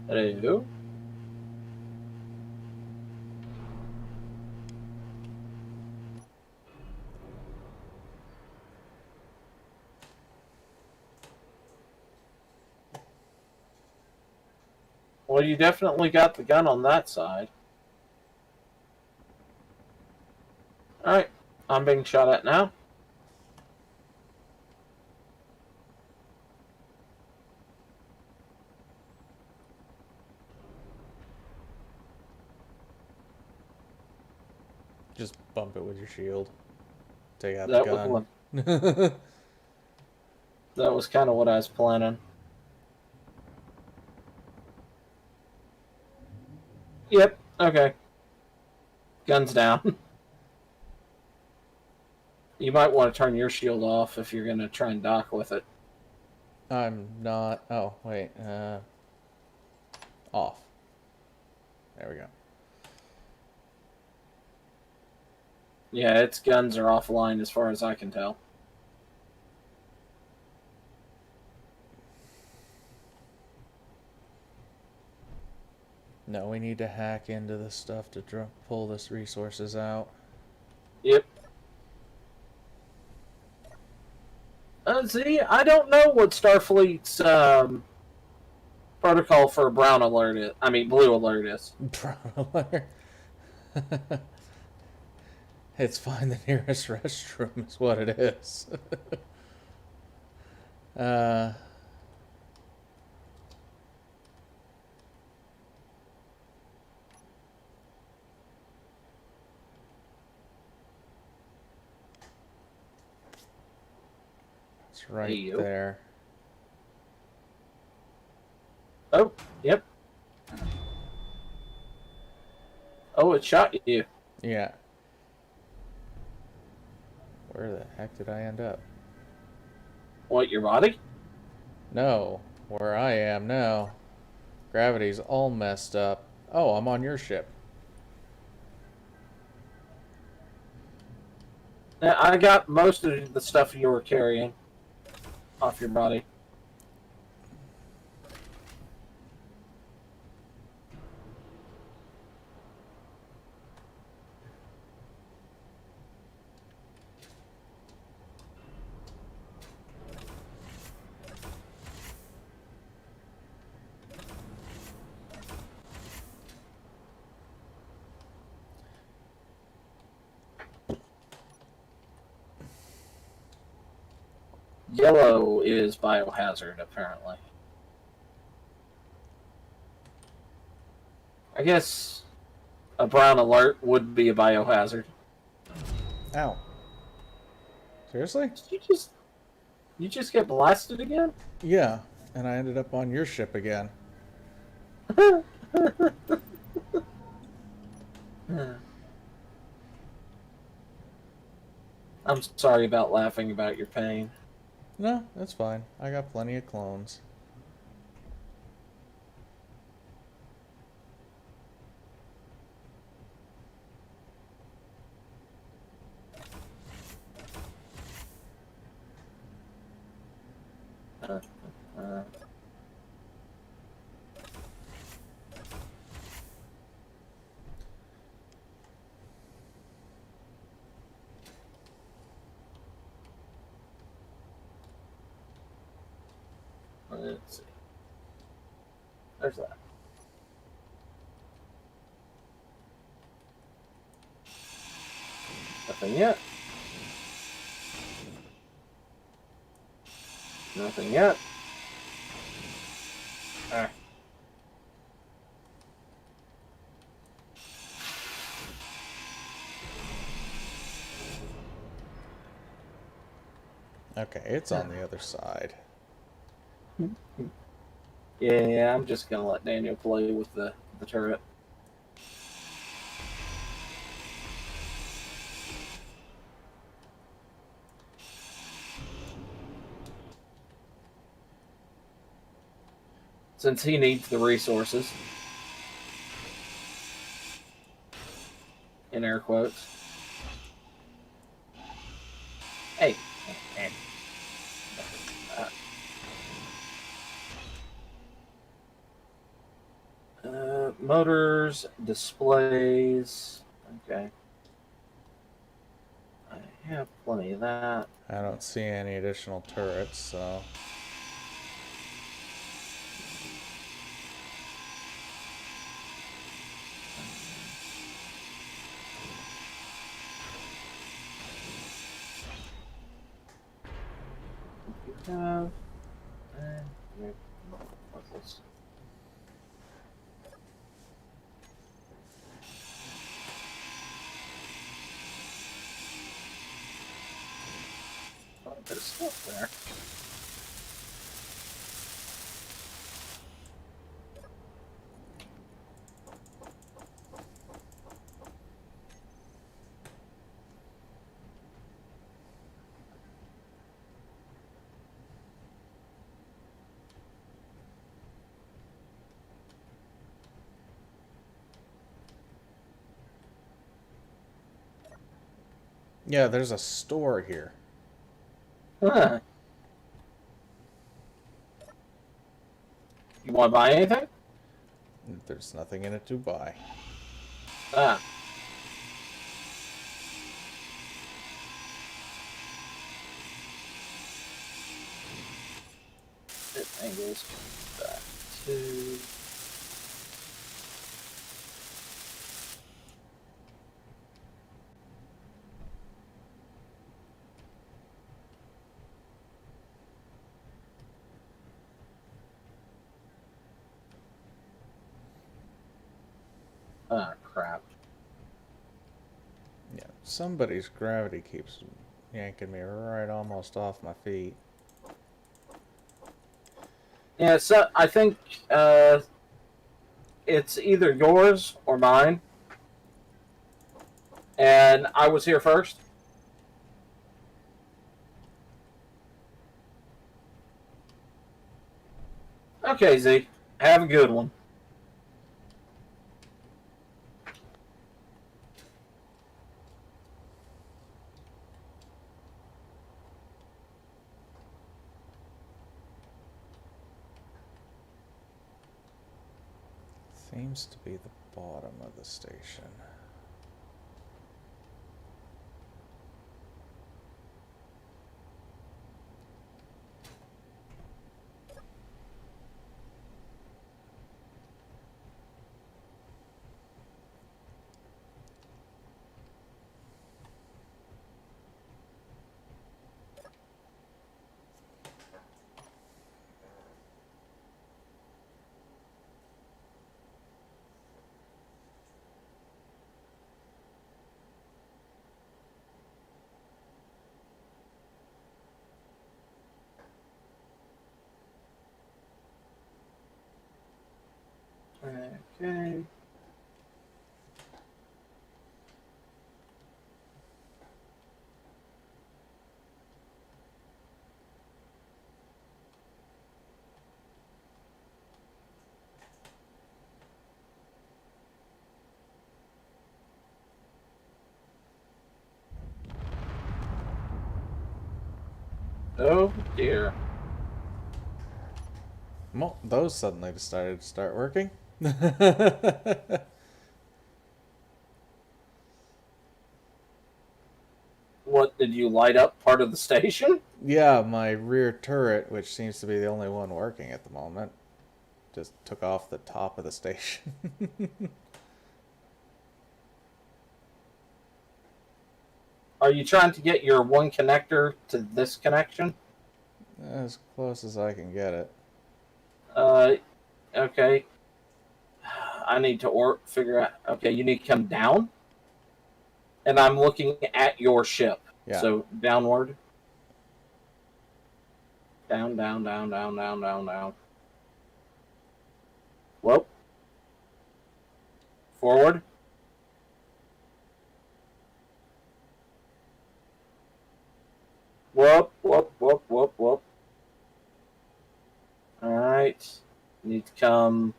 Hello? Well, you definitely got the gun on that side. Alright, I'm being shot at now. Just bump it with your shield. Take out That the gun. was that was kind of what I was planning. Yep, okay. Guns down. You might want to turn your shield off if you're going to try and dock with it. I'm not. Oh, wait. Off. There we go. Yeah, its guns are offline as far as I can tell. No, we need to hack into this stuff to pull this resources out. Yep. See, I don't know what Starfleet's protocol for a brown alert is. I mean, blue alert is. Brown alert. It's find the nearest restroom is what it is. It's right Hey, there. Oh, yep. Oh, it shot you. Yeah. Where the heck did I end up? What, your body? No, where I am now. Gravity's all messed up. Oh, I'm on your ship. Yeah, I got most of the stuff you were carrying off your body. Yellow is biohazard, apparently. I guess a brown alert would be a biohazard. Ow. Seriously? Did you just get blasted again? Yeah, and I ended up on your ship again. I'm sorry about laughing about your pain. No, that's fine. I got plenty of clones. Let's see. There's that. Nothing yet. Nothing yet. Ah. Okay, it's on the other side. Yeah, I'm just gonna let Daniel play with the turret. Since he needs the resources. In air quotes. Hey. Motors, displays. Okay. I have plenty of that. I don't see any additional turrets, so... You have... what's this? Oh, a bit of stuff there. Yeah, there's a store here. Huh. You want to buy anything? There's nothing in it to buy. Ah. It angles back to... Ah, crap. Yeah, somebody's gravity keeps yanking me right almost off my feet. Yeah, so I think it's either yours or mine. And I was here first. Okay, Z. Have a good one. Seems to be the bottom of the station. Okay. Oh dear. Well, those suddenly decided to start working. What, did you light up part of the station? Yeah, my rear turret, which seems to be the only one working at the moment, just took off the top of the station. Are you trying to get your one connector to this connection? As close as I can get it. Okay. I need to figure out. Okay, you need to come down. And I'm looking at your ship. Yeah. So downward. Down, down, down, down, down, down, down. Whoop. Forward. Whoop, whoop, whoop, whoop, whoop. Alright. Need to come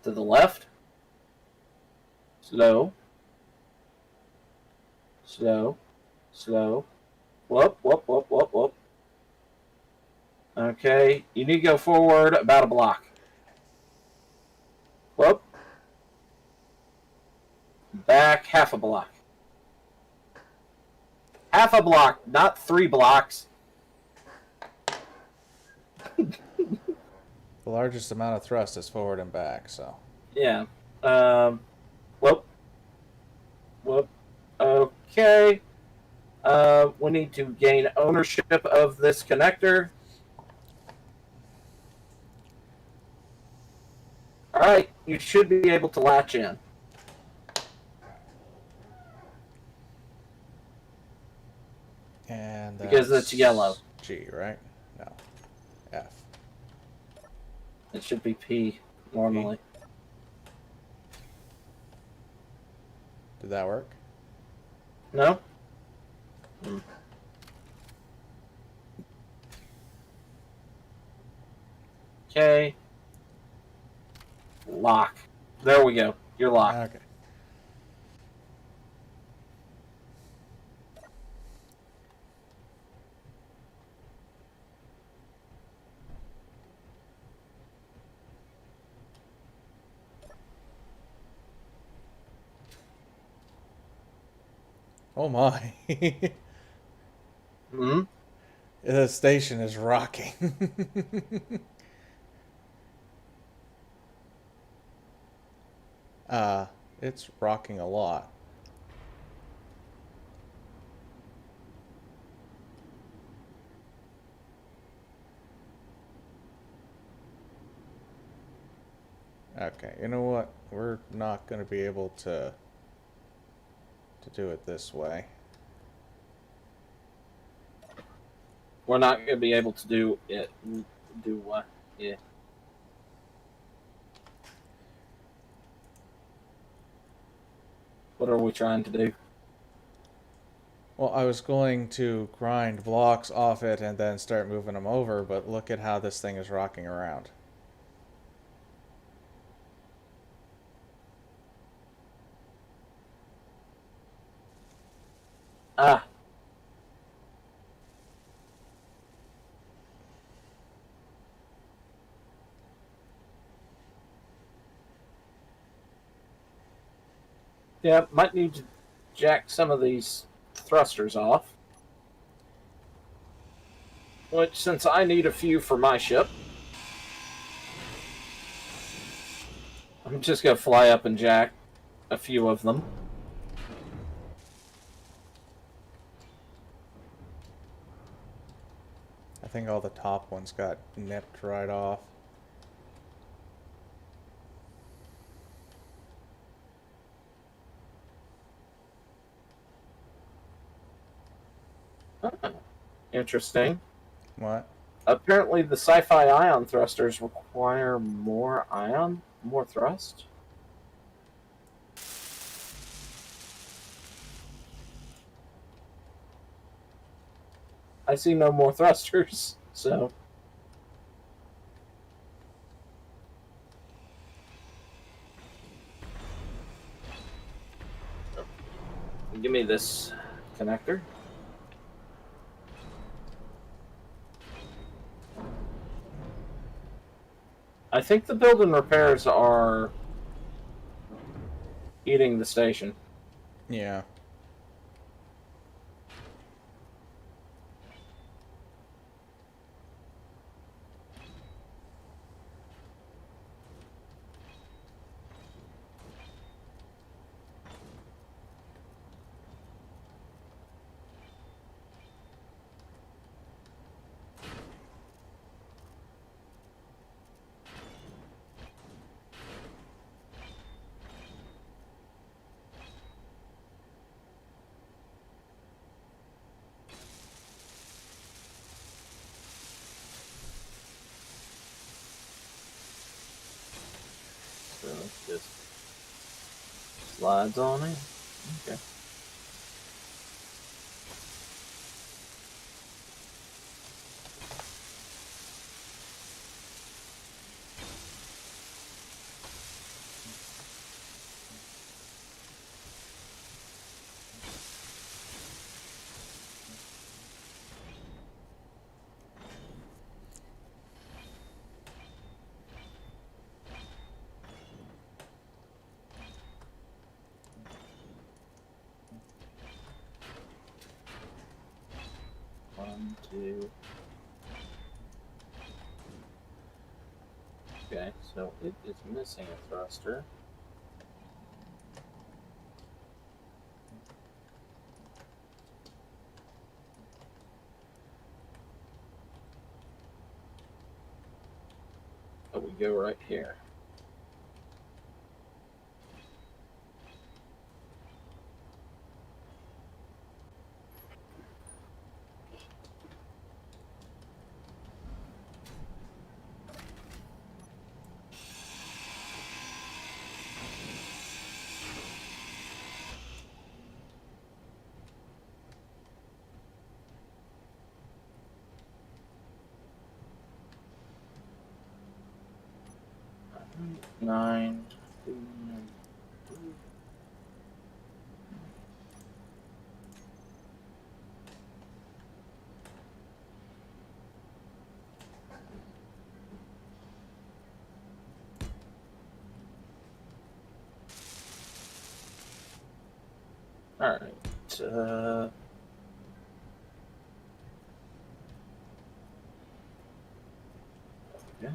to the left. Slow. Slow. Slow. Whoop, whoop, whoop, whoop, whoop. Okay. You need to go forward about a block. Whoop. Back half a block. Half a block, not 3 blocks. The largest amount of thrust is forward and back, so. Yeah. Whoop. Whoop. Okay. We need to gain ownership of this connector. Alright, you should be able to latch in. And Because it's yellow. G, right? No. F. It should be P normally. Did that work? No? Okay. Lock. There we go. You're locked. Okay. Oh my. Hmm? The station is rocking. It's rocking a lot. Okay, you know what? We're not going to be able to do it this way. We're not going to be able to do it. Do what? Yeah. What are we trying to do? Well, I was going to grind blocks off it and then start moving them over, but look at how this thing is rocking around. Ah. Yeah, might need to jack some of these thrusters off. Which, since I need a few for my ship, I'm just going to fly up and jack a few of them. I think all the top ones got nipped right off. Interesting. What? Apparently the sci-fi ion thrusters require more thrust. I see no more thrusters, so... Give me this connector. I think the build and repairs are eating the station. Yeah. Slides on in. Okay. One, two. Okay, so it is missing a thruster. But we go right here. Nine. All right. Yeah.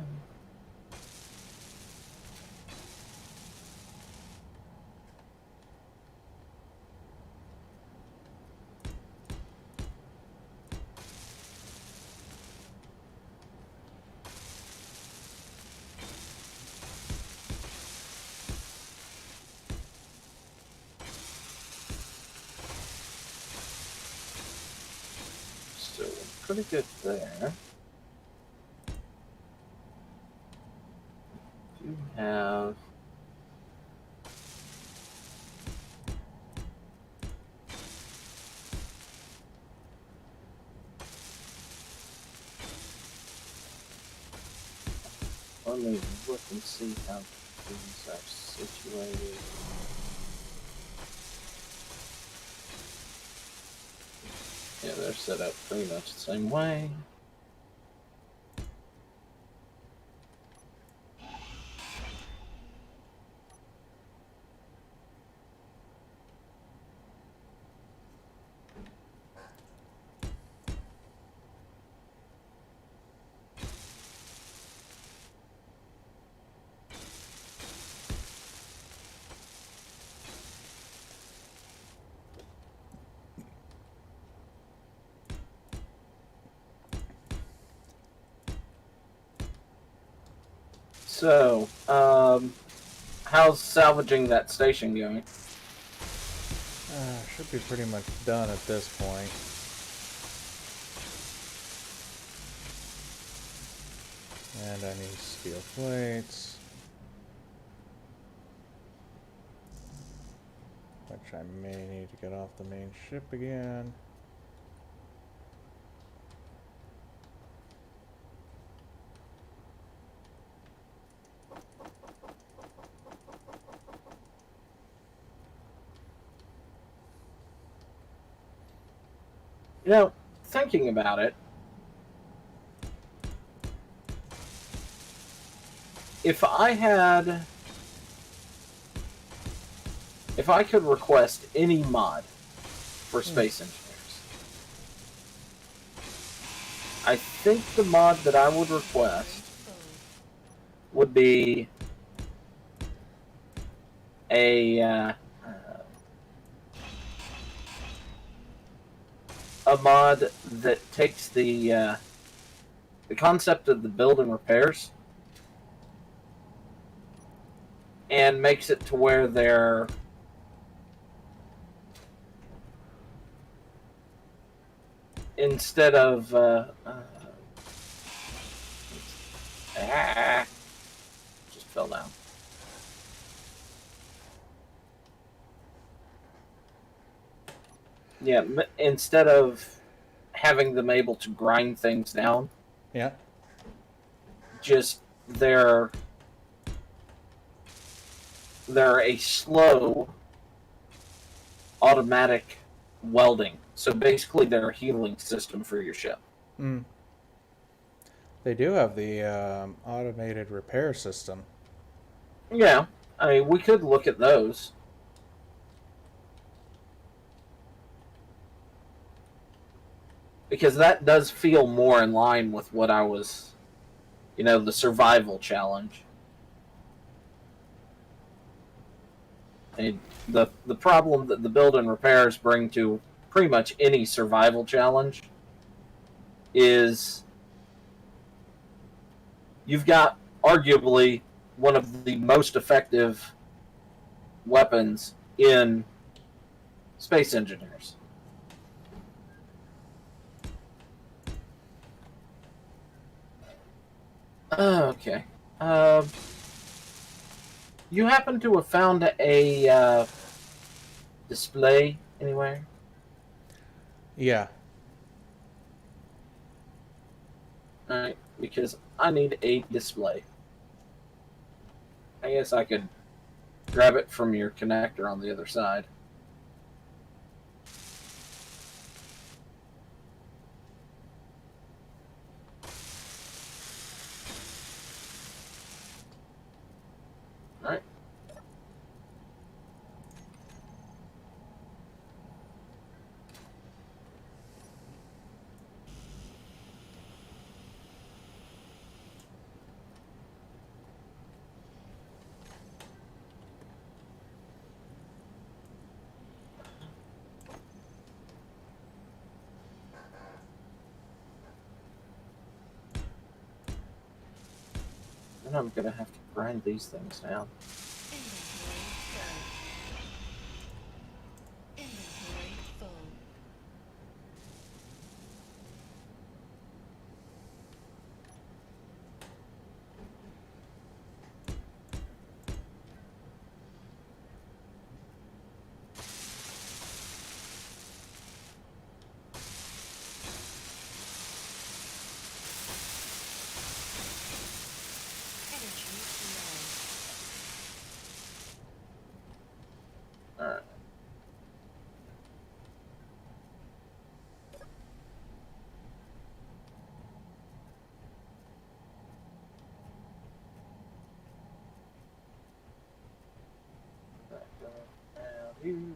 So pretty good there. You have let me look and see how things are situated. Yeah, they're set up pretty much the same way. So, how's salvaging that station going? Should be pretty much done at this point. And I need steel plates, which I may need to get off the main ship again. You know, thinking about it, if I could request any mod for Space Engineers, I think the mod that I would request would be a mod that takes the concept of the build and repairs and makes it to where they're instead of just fell down. Yeah, instead of having them able to grind things down, Yeah. just they're a slow automatic welding. So basically, they're a healing system for your ship. Mm. They do have the automated repair system. Yeah, I mean, we could look at those. Because that does feel more in line with what I was, the survival challenge. And the problem that the build and repairs bring to pretty much any survival challenge is you've got arguably one of the most effective weapons in Space Engineers. Okay. You happen to have found a display anywhere? Yeah. Alright, because I need a display. I guess I could grab it from your connector on the other side. Alright. Then I'm gonna have to grind these things down. Inventory full. Energy low. Alright. You.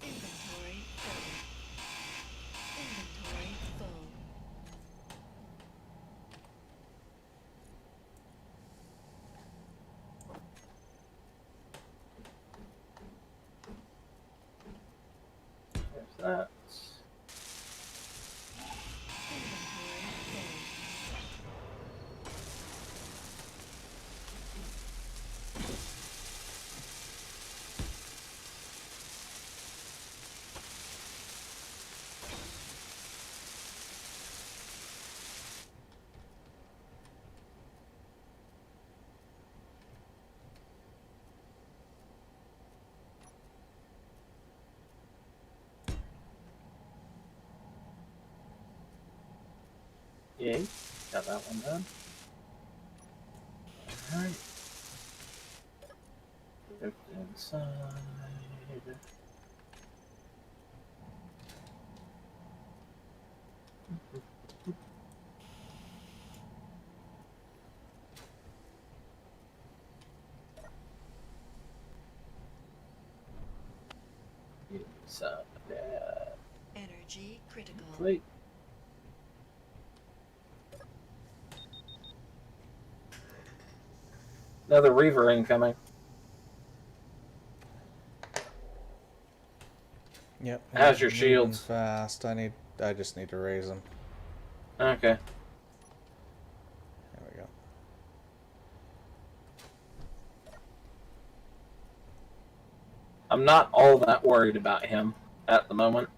Inventory full. Inventory full. There's that. Inventory full. Yay. Got that one done. Alright. Look inside. Inside. Energy critical. Wait. Another Reaver incoming. Yep. How's your moving shields? Fast. I just need to raise them. Okay. There we go. I'm not all that worried about him at the moment.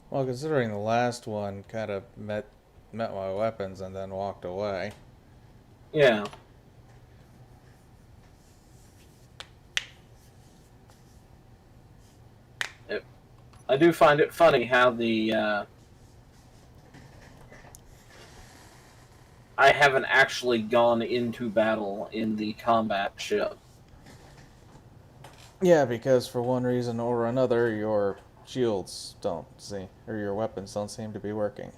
Well, considering the last one kind of met my weapons and then walked away. Yeah. I do find it funny how I haven't actually gone into battle in the combat ship. Yeah, because for one reason or another, your shields don't seem, or your weapons don't seem to be working.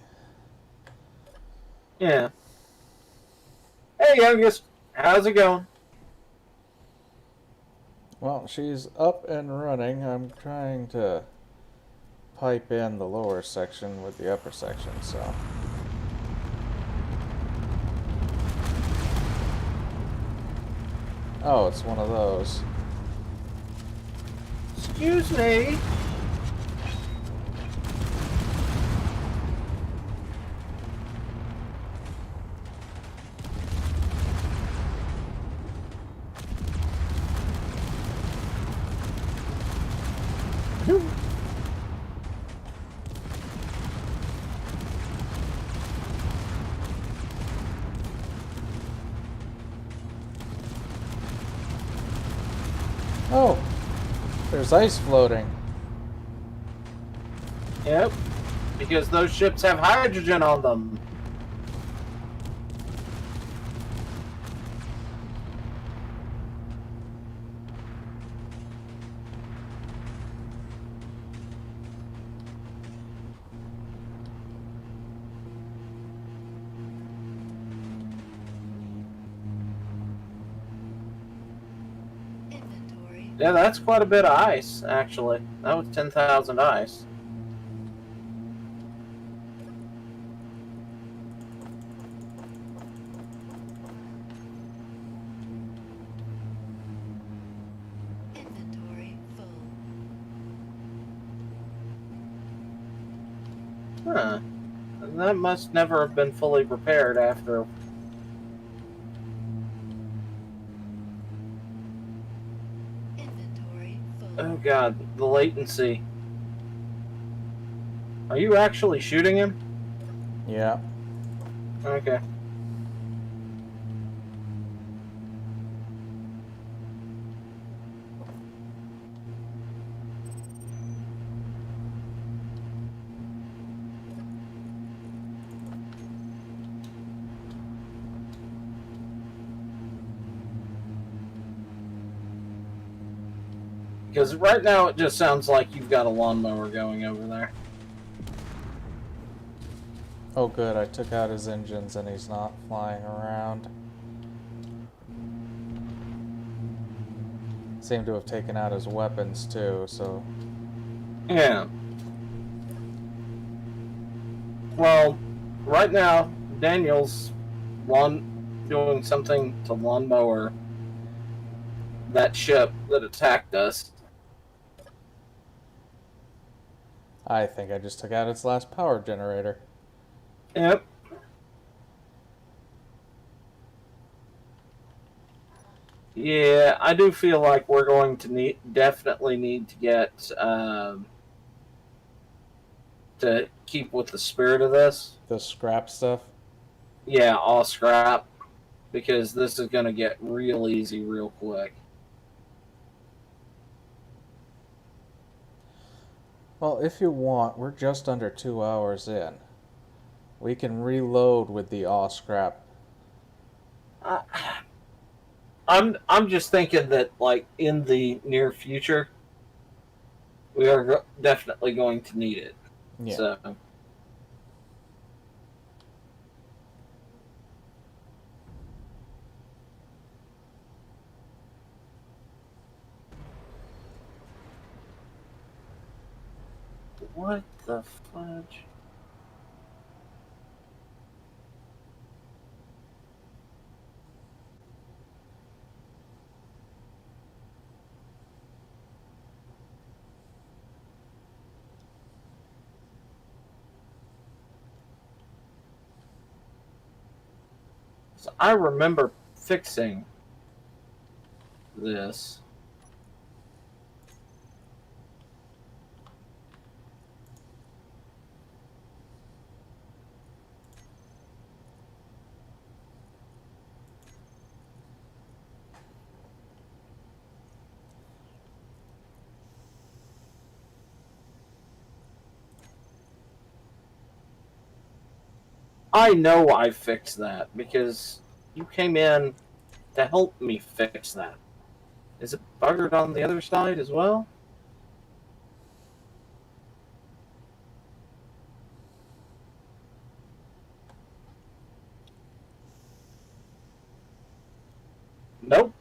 Yeah. Hey, youngest, how's it going? Well, she's up and running. I'm trying to pipe in the lower section with the upper section, so. Oh, it's one of those. Excuse me. Oh, there's ice floating. Yep. Because those ships have hydrogen on them. Inventory. Yeah, that's quite a bit of ice, actually. That was 10,000 ice. Inventory full. Huh. That must never have been fully repaired after. Inventory full. Oh god, the latency. Are you actually shooting him? Yeah. Okay. Because right now it just sounds like you've got a lawnmower going over there. Oh, good. I took out his engines and he's not flying around. Seemed to have taken out his weapons too, so. Yeah. Well, right now, Daniel's doing something to lawnmower that ship that attacked us. I think I just took out its last power generator. Yep. Yeah, I do feel like we're going to definitely need to get to keep with the spirit of this. The scrap stuff. Yeah, all scrap, because this is going to get real easy real quick. Well, if you want, we're just under 2 hours in. We can reload with the aw scrap. I'm just thinking that, like, in the near future, we are definitely going to need it. Yeah. So. What the fudge? So I remember fixing this. I know I fixed that because you came in to help me fix that. Is it buggered on the other side as well? Nope.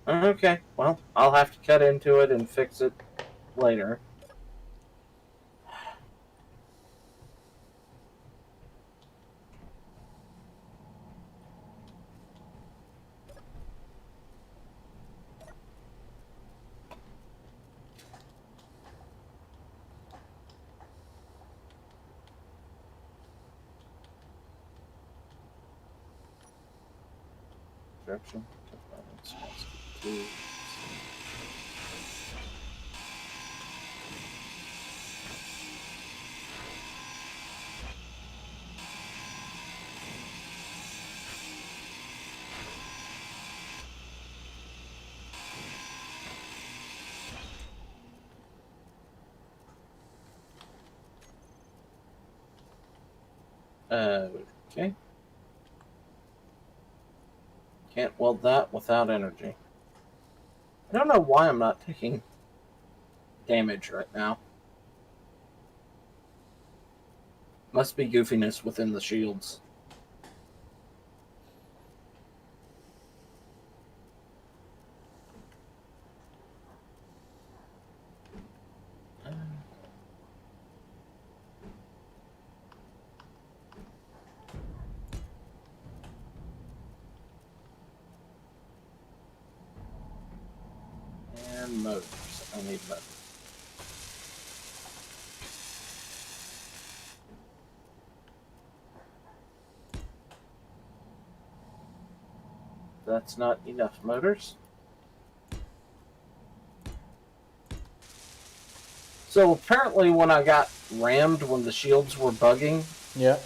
Okay, well, I'll have to cut into it and fix it later. Direction. Okay. Can't weld that without energy. I don't know why I'm not taking damage right now. Must be goofiness within the shields. And motors. I need motors. That's not enough motors. So apparently when I got rammed when the shields were bugging, Yeah.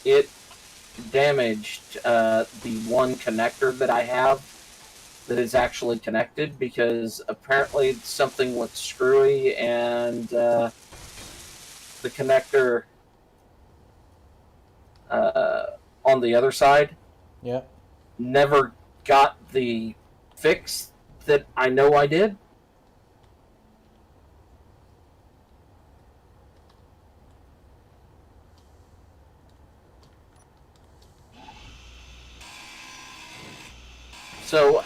it damaged the one connector that I have that is actually connected because apparently something went screwy and the connector on the other side Yeah. never got the fix that I know I did. So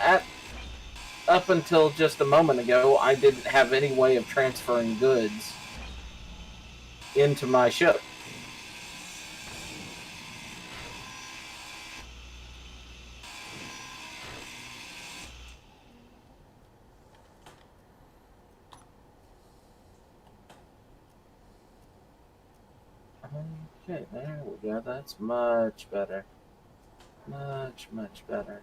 up until just a moment ago, I didn't have any way of transferring goods into my ship. Okay, there we go. That's much better. Much, much better.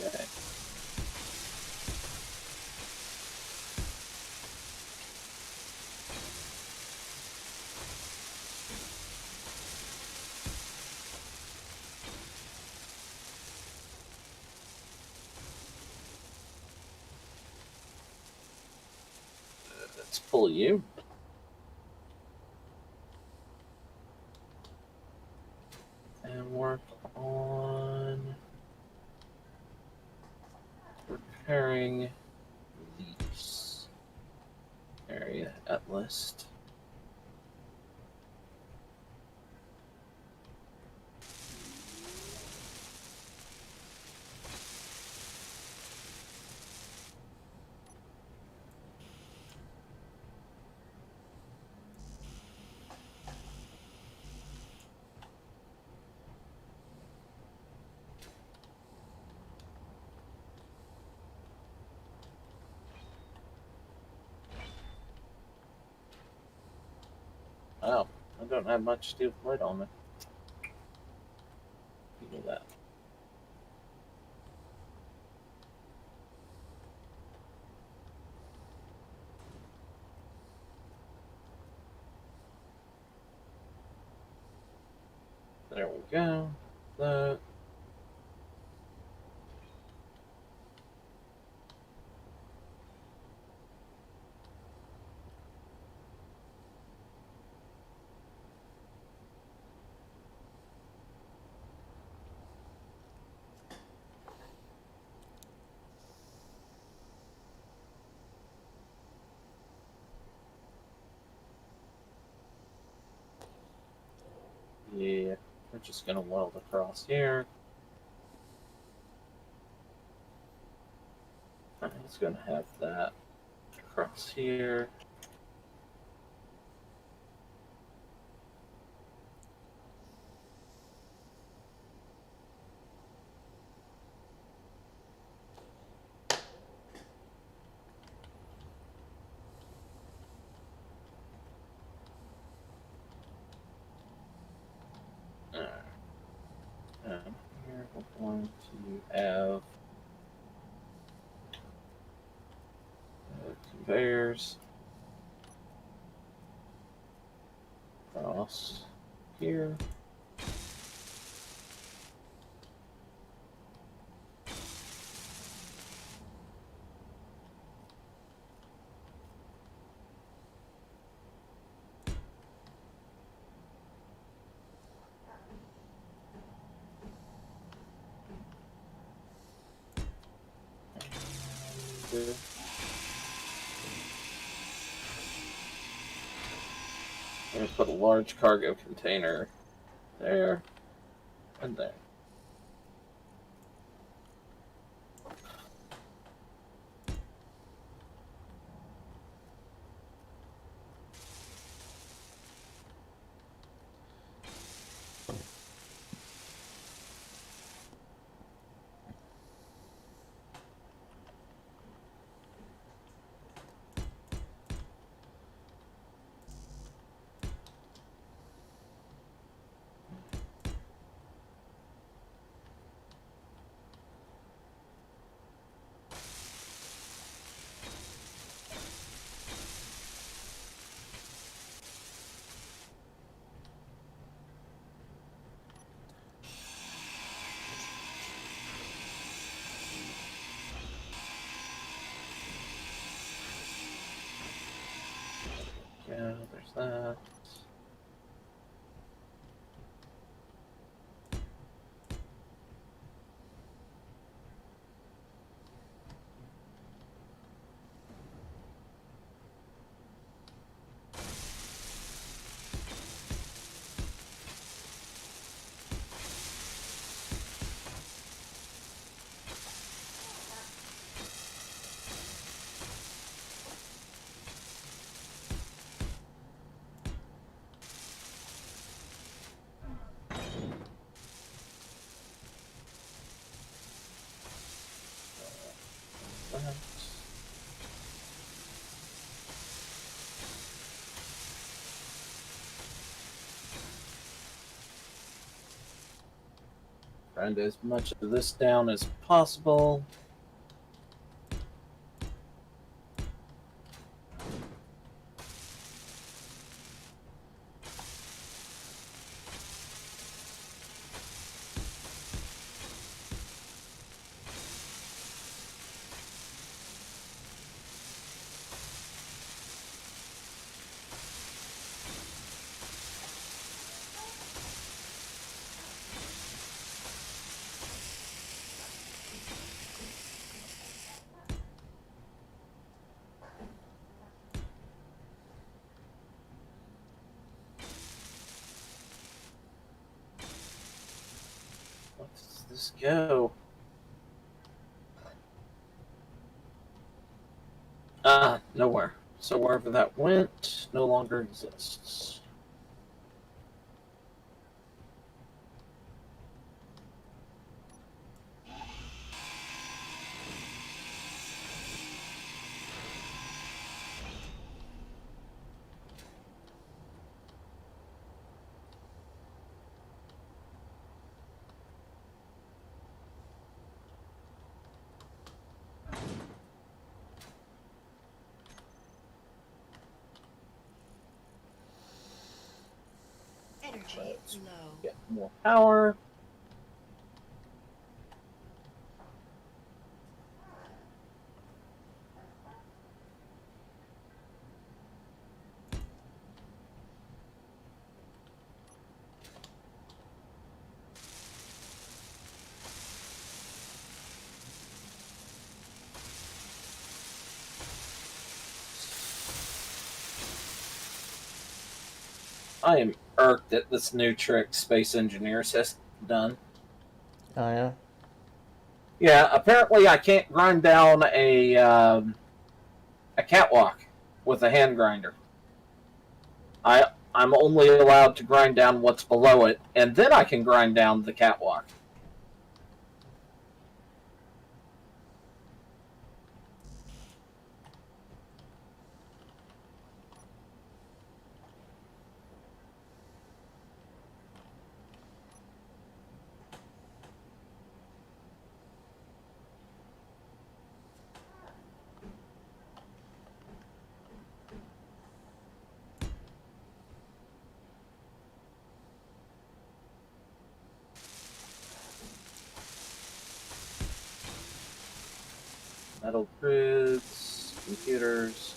Okay. Let's pull you. And work on repairing leaks. Area at list. Oh, I don't have much steel plate on me. Look at that. There we go. that. Yeah, we're just gonna weld across here. It's gonna have that across here. Alright. And here we're going to have conveyors across here. And I'm going to put a large cargo container there and there. Yeah, there's that. That. Grind as much of this down as possible. Where does this go? Ah, nowhere. So wherever that went no longer exists. Energy Let's low. get more power. I am irked at this new trick Space Engineers has done. Oh yeah. Yeah, apparently I can't grind down a catwalk with a hand grinder. I'm only allowed to grind down what's below it, and then I can grind down the catwalk. Metal grids, computers.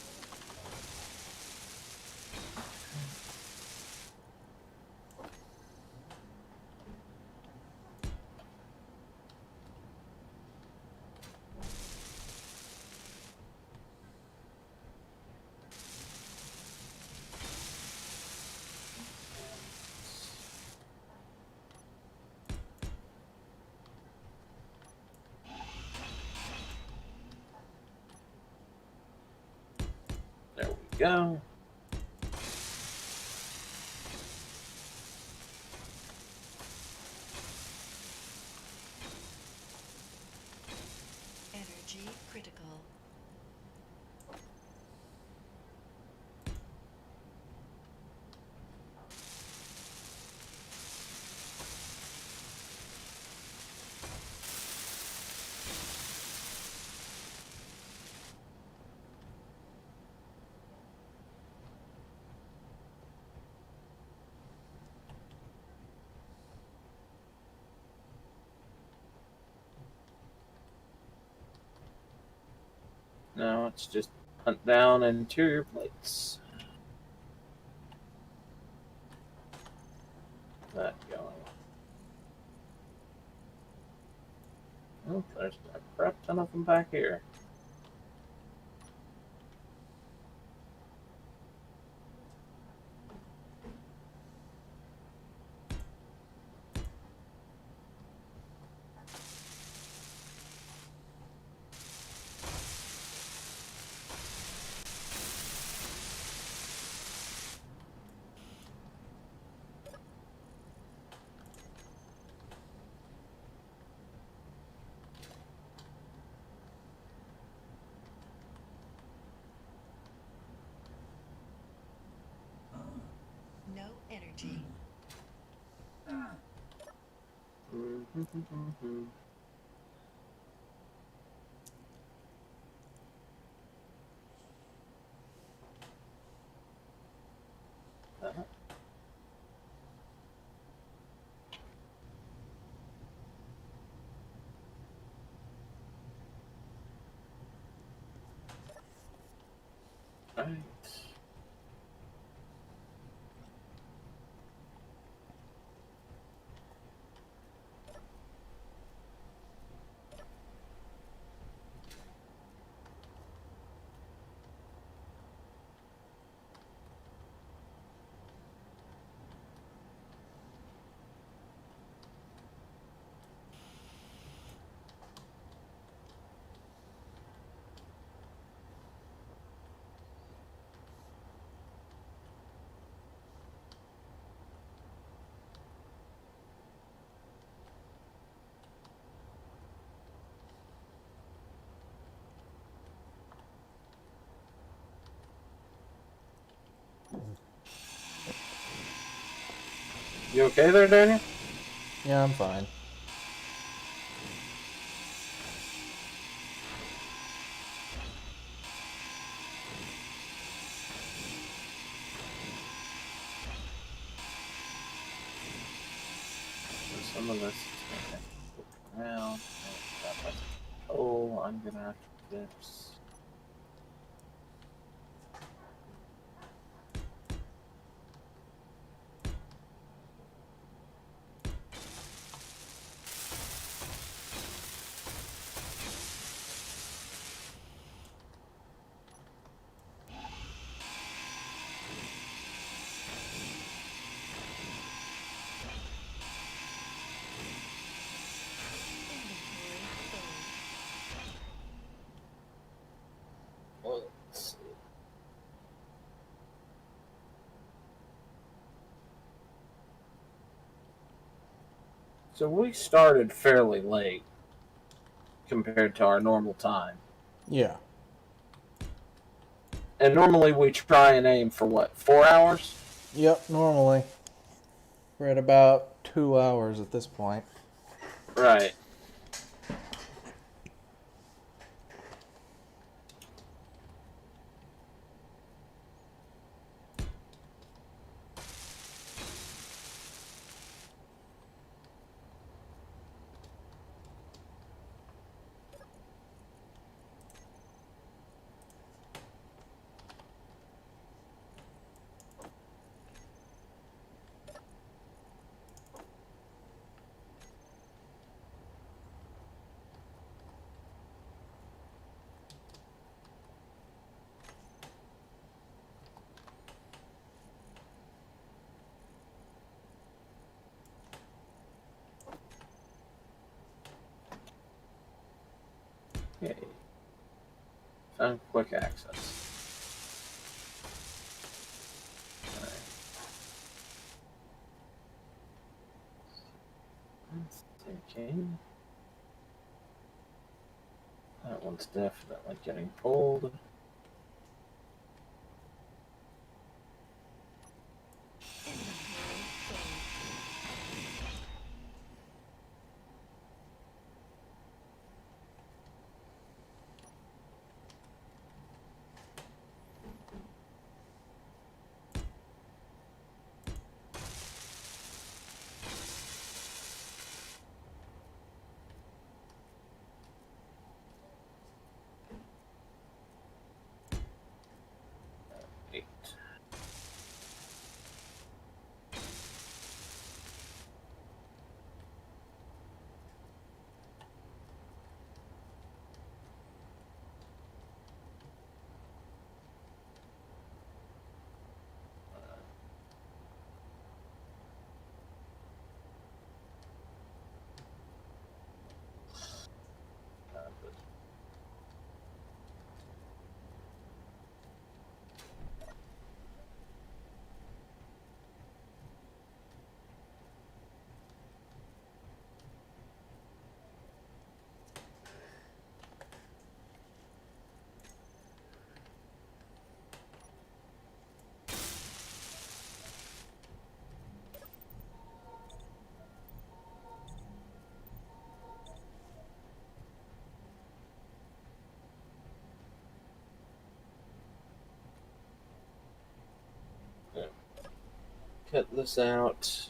There we go. Energy critical. Now it's just hunt down interior plates. That going. Oh, there's a crap ton of them back here. No energy. Right. You okay there, Daniel? Yeah, I'm fine. So some of this is going to around. Oh, I'm gonna have to fix. So we started fairly late compared to our normal time. Yeah. And normally we try and aim for what, 4 hours? Yep, normally. We're at about 2 hours at this point. Right. Okay. Found quick access. Thinking. That one's definitely getting pulled. Eight. Cut this out.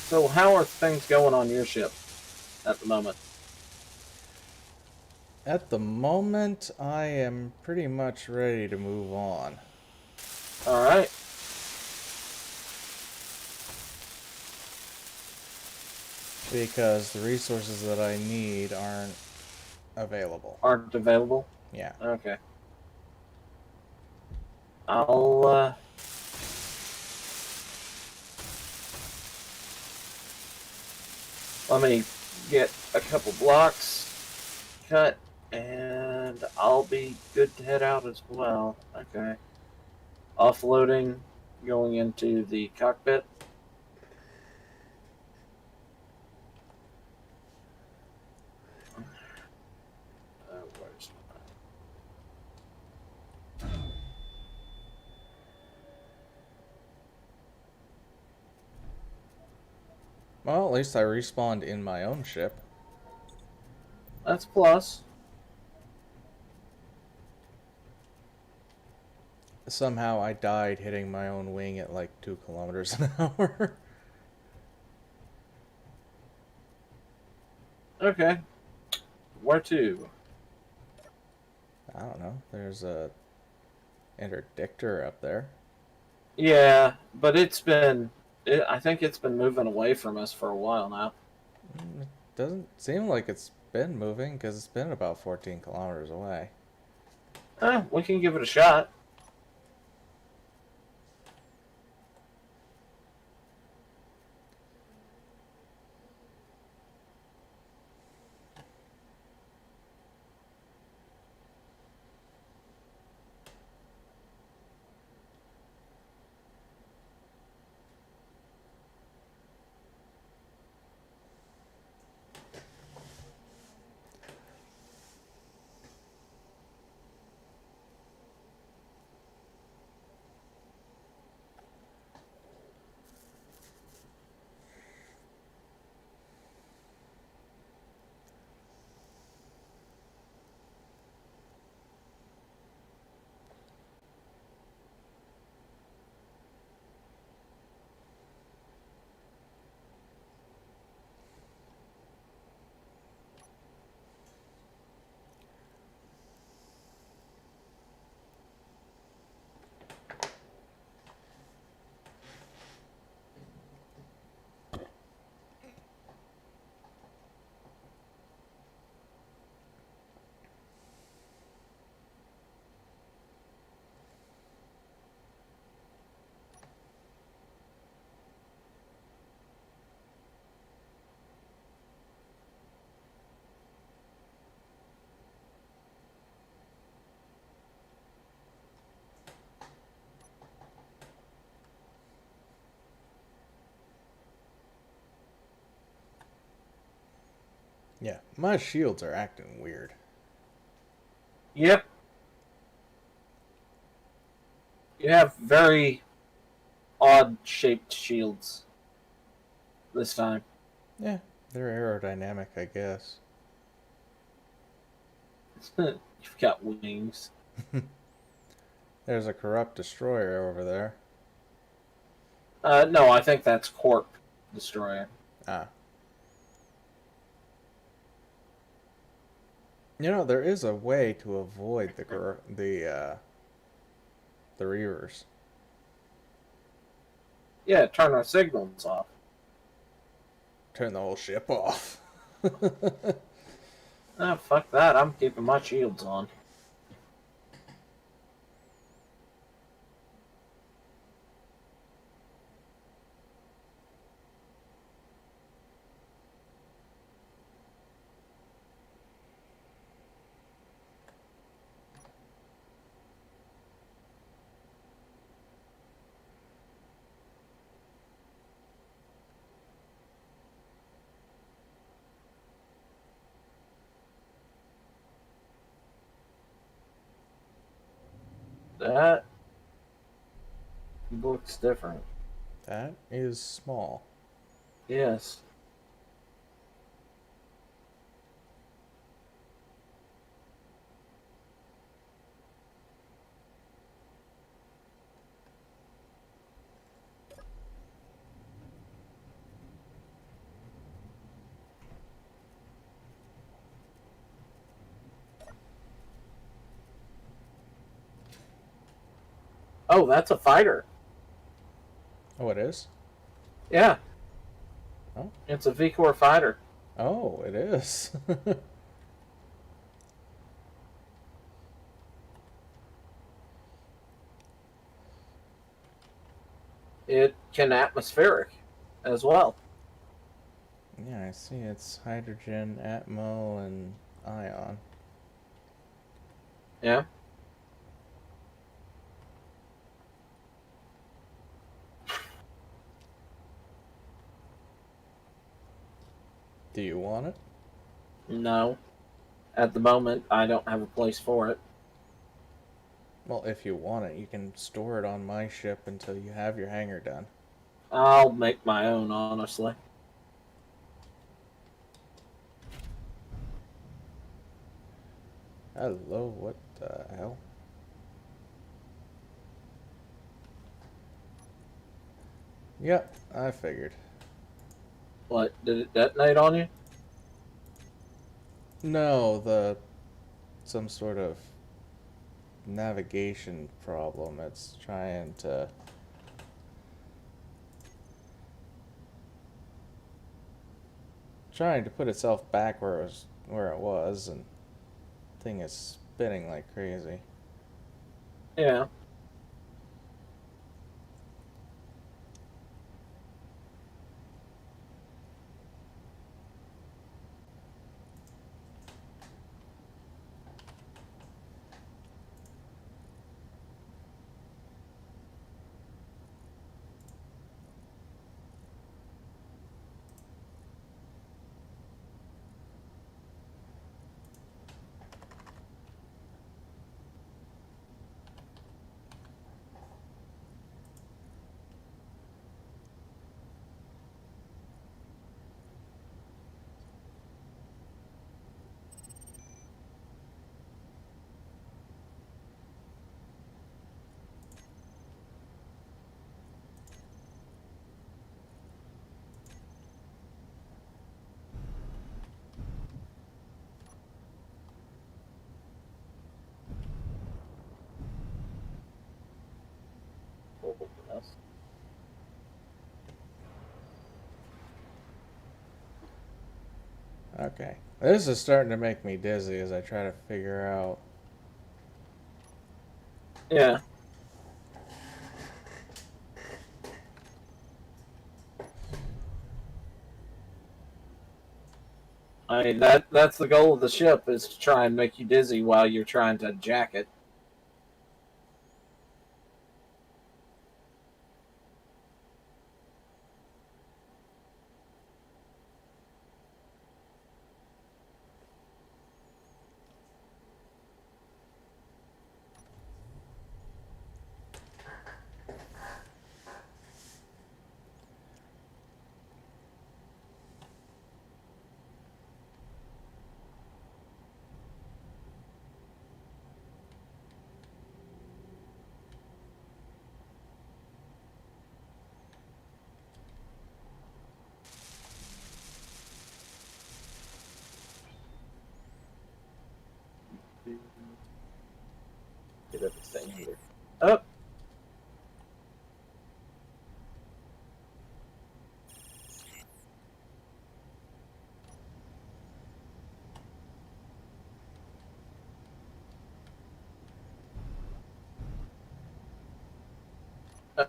So how are things going on your ship at the moment? At the moment, I am pretty much ready to move on. All right. Because the resources that I need aren't available. Aren't available? Yeah. Okay. I'll let me get a couple blocks cut and I'll be good to head out as well. Okay. Offloading, going into the cockpit. Where's Well, at least I respawned in my own ship. That's plus. Somehow I died hitting my own wing at like 2 kilometers an hour. Okay. Where to? I don't know. There's a interdictor up there. Yeah, but I think it's been moving away from us for a while now. It doesn't seem like it's been moving because it's been about 14 kilometers away. We can give it a shot. Yeah, my shields are acting weird. Yep. You have very odd shaped shields this time. Yeah, they're aerodynamic, I guess. You've got wings. There's a corrupt destroyer over there. No, I think that's Corp Destroyer. Ah. You know, there is a way to avoid the reavers. Yeah, turn our signals off. Turn the whole ship off. Ah, fuck that. I'm keeping my shields on. That looks different. That is small. Yes. Oh, that's a fighter. Oh, it is? Yeah. Oh. It's a V-Core fighter. Oh, it is. It can atmospheric as well. Yeah, I see. It's hydrogen, atmo, and ion. Yeah. Do you want it? No. At the moment, I don't have a place for it. Well, if you want it, you can store it on my ship until you have your hangar done. I'll make my own, honestly. Hello, what the hell? Yep, I figured. What, did it detonate on you? No, some sort of navigation problem. It's trying to put itself back where it was, and thing is spinning like crazy. Yeah. Okay. This is starting to make me dizzy as I try to figure out. Yeah. I mean, that's the goal of the ship, is to try and make you dizzy while you're trying to jack it. everything here. Oh.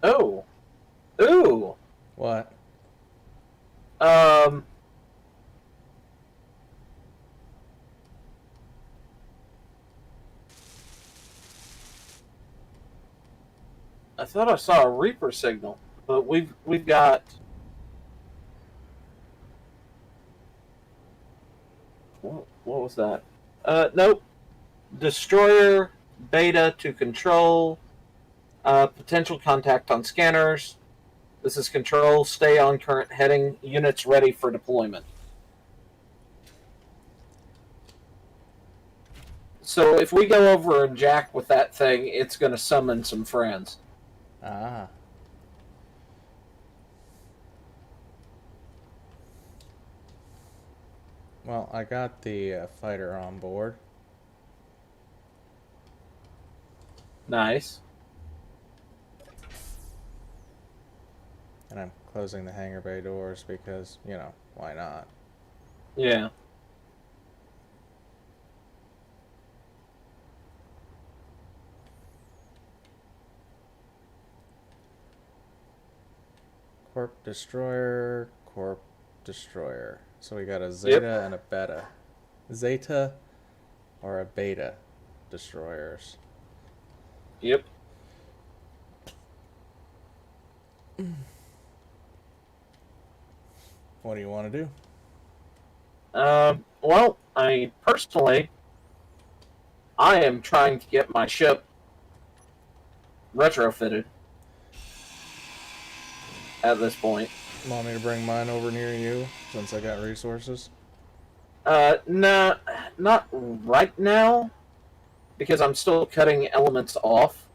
Oh. Ooh. What? Um. I thought I saw a Reaper signal, but we've got. What was that? Nope. Destroyer beta to control. Potential contact on scanners. This is control. Stay on current heading. Units ready for deployment. So if we go over and jack with that thing, it's going to summon some friends. Ah. Well, I got the fighter on board. Nice. And I'm closing the hangar bay doors because, you know, why not? Yeah. Corp destroyer, corp destroyer. So we got a Zeta Yep. and a Beta. Zeta or a Beta destroyers. Yep. What do you want to do? Well, I personally, I am trying to get my ship retrofitted at this point. Want me to bring mine over near you since I got resources? No, not right now, because I'm still cutting elements off.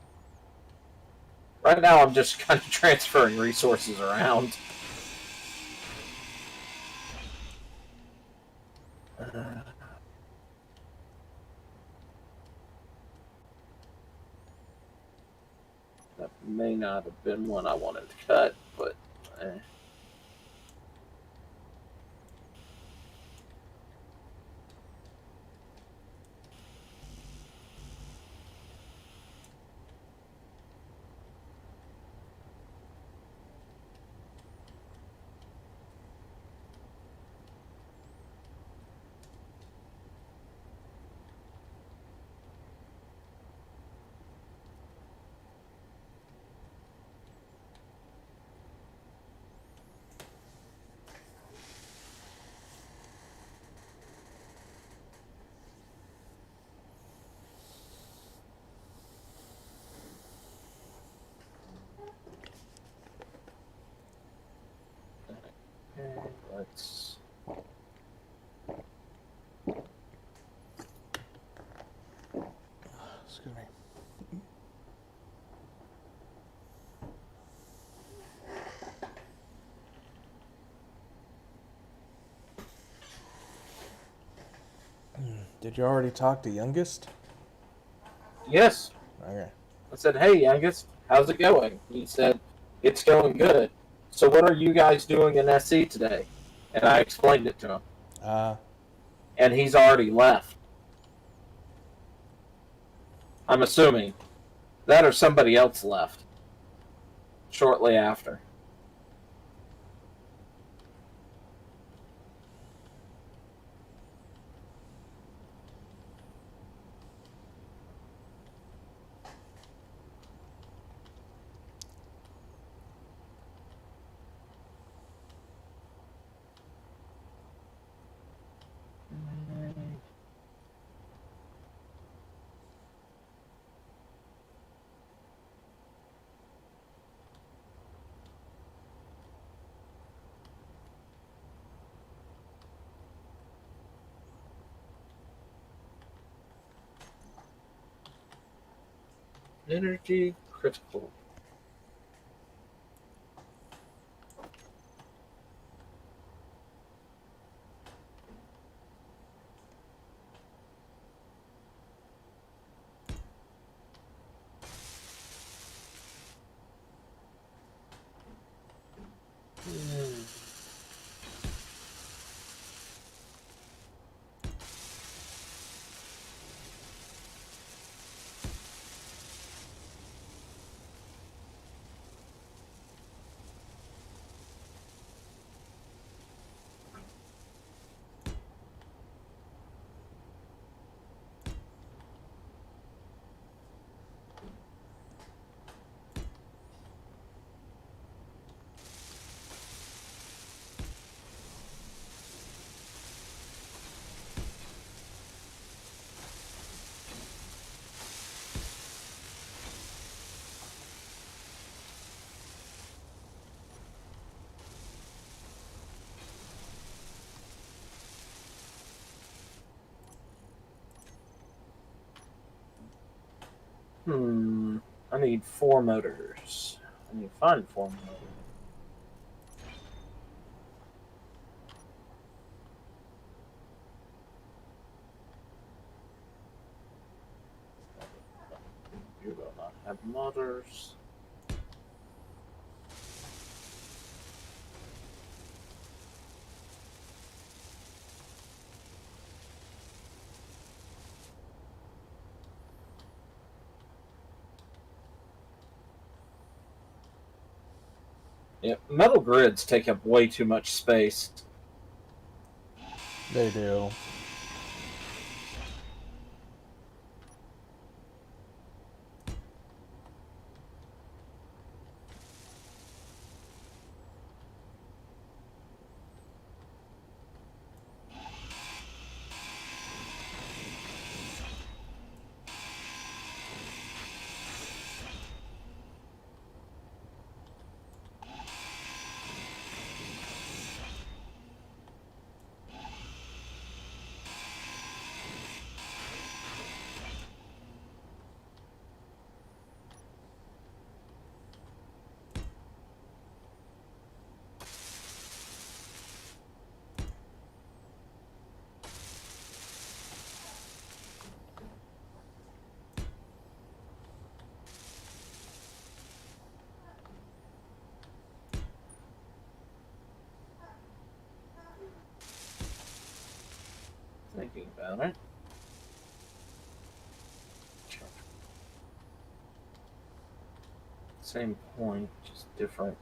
Right now, I'm just kind of transferring resources around. That may not have been one I wanted to cut, but. Let's. Excuse me. Did you already talk to Youngest? Yes. Okay. I said, "Hey, youngest, how's it going?" He said, "It's going good. So, what are you guys doing in SC today?" And I explained it to him. And he's already left. I'm assuming that or somebody else left shortly after. Energy critical. Hmm. I need 4 motors. I need to find 4 motors. You will not have motors. Yeah, metal grids take up way too much space. They do. Thinking about it. Same point, just different.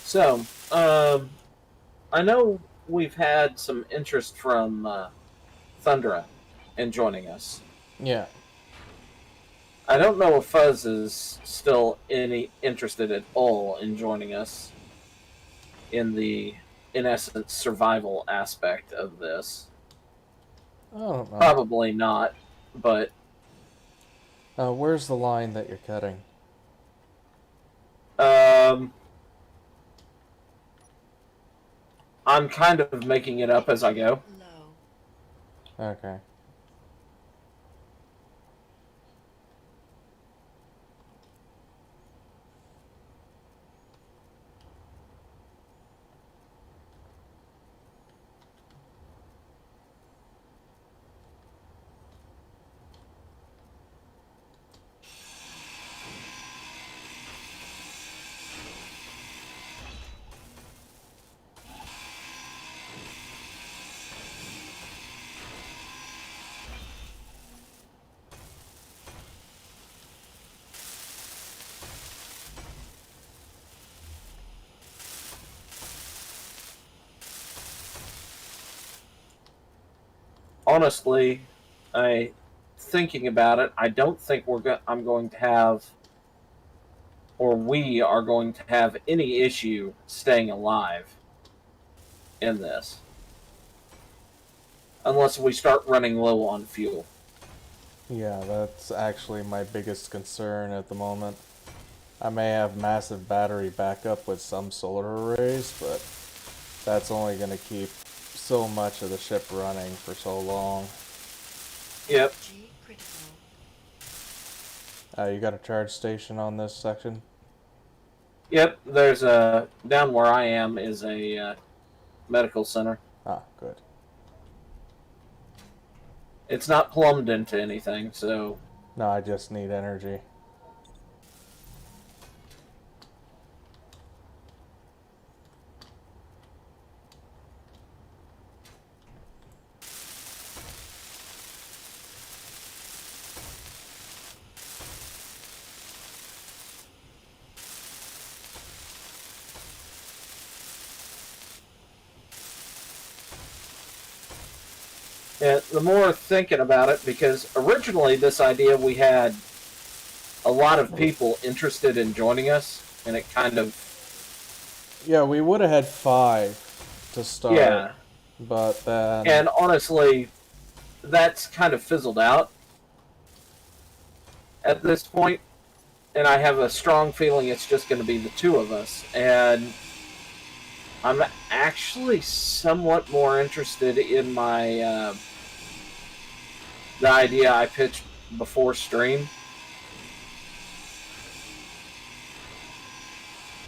So, I know we've had some interest from Thundra in joining us. Yeah. I don't know if Fuzz is still any interested at all in joining us in the, in essence, survival aspect of this. I don't know. Probably not, but Where's the line that you're cutting? um, I'm kind of making it up as I go. Low. Okay. Honestly, thinking about it, I don't think I'm going to have, or we are going to have any issue staying alive in this, unless we start running low on fuel. Yeah, that's actually my biggest concern at the moment. I may have massive battery backup with some solar arrays, but that's only going to keep so much of the ship running for so long. Yep. G critical. You got a charge station on this section? Yep, there's a down where I am is a medical center. Ah, good. It's not plumbed into anything, so No, I just need energy. the more thinking about it, because originally this idea we had a lot of people interested in joining us, and it kind of Yeah, we would have had 5 to start, yeah. but then... And honestly, that's kind of fizzled out at this point, and I have a strong feeling it's just going to be the two of us. And I'm actually somewhat more interested in my the idea I pitched before stream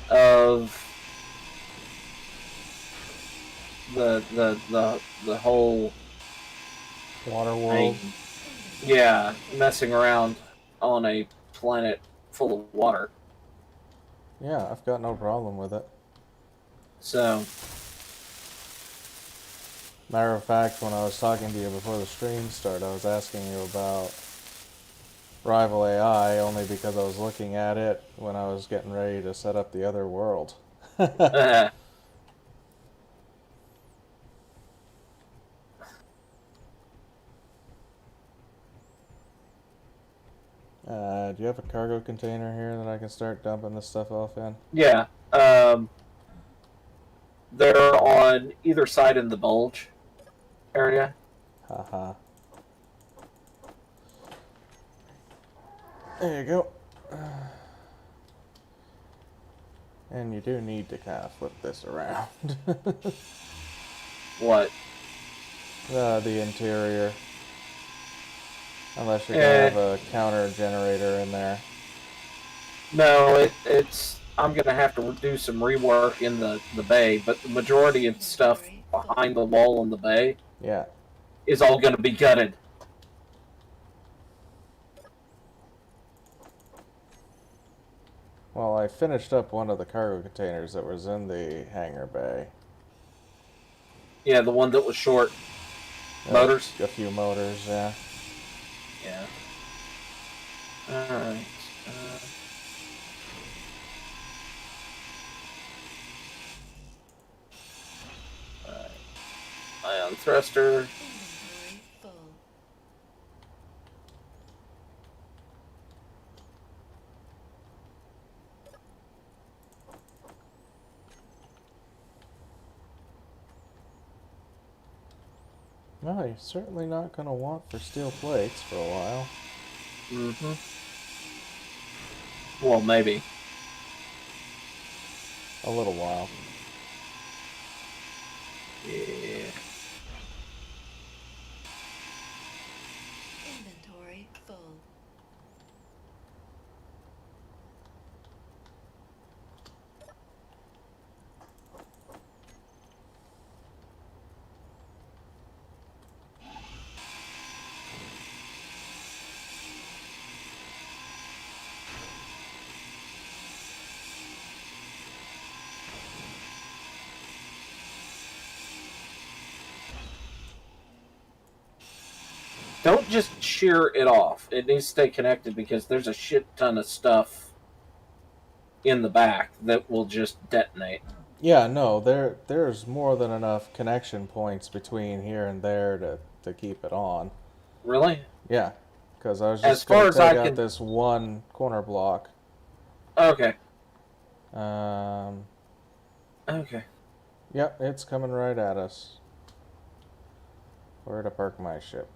of the whole Water world. yeah, messing around on a planet full of water. Yeah, I've got no problem with it. So Matter of fact, when I was talking to you before the stream started, I was asking you about Rival AI only because I was looking at it when I was getting ready to set up the other world. Do you have a cargo container here that I can start dumping this stuff off in? yeah, they're on either side in the bulge area. Haha. There you go. And you do need to kind of flip this around. What? The interior. Unless you're gonna have a counter generator in there. No, it's. I'm gonna have to do some rework in the bay, but the majority of stuff behind the wall in the bay, Yeah. is all gonna be gutted. Well, I finished up one of the cargo containers that was in the hangar bay. Yeah, the one that was short. Motors? A few motors, yeah. Yeah. Alright. Alright. Ion thruster. Inventory full. No, you're certainly not going to want for steel plates for a while. Mm-hmm. Well, maybe. A little while. Yeah. Inventory full. Don't just shear it off. It needs to stay connected because there's a shit ton of stuff in the back that will just detonate. Yeah, no, there's more than enough connection points between here and there to keep it on. Really? Yeah, because I was As just going far to as I take out can... this one corner block. Okay. Um, Okay. yep, it's coming right at us. Where to park my ship?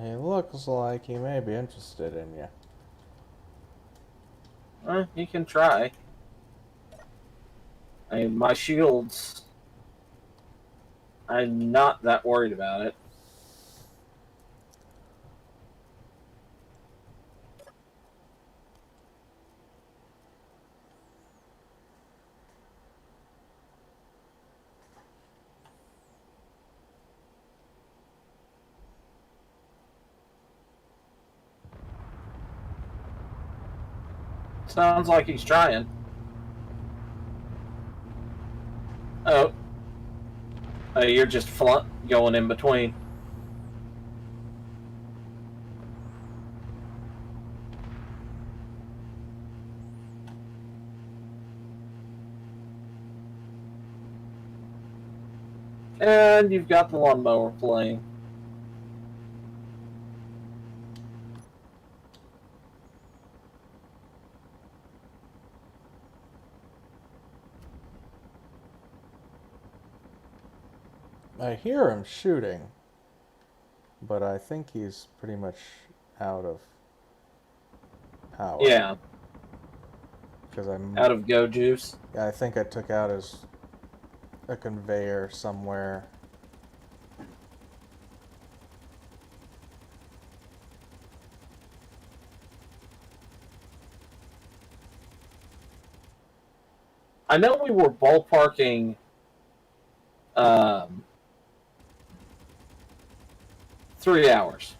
He looks like he may be interested in you. You can try. I mean, my shields... I'm not that worried about it. Sounds like he's trying. Oh. You're just going in between. And you've got the lawnmower playing. I hear him shooting, but I think he's pretty much out of power. Yeah, Because I'm out of go juice. I think I took out a conveyor somewhere. I know we were ballparking 3 hours.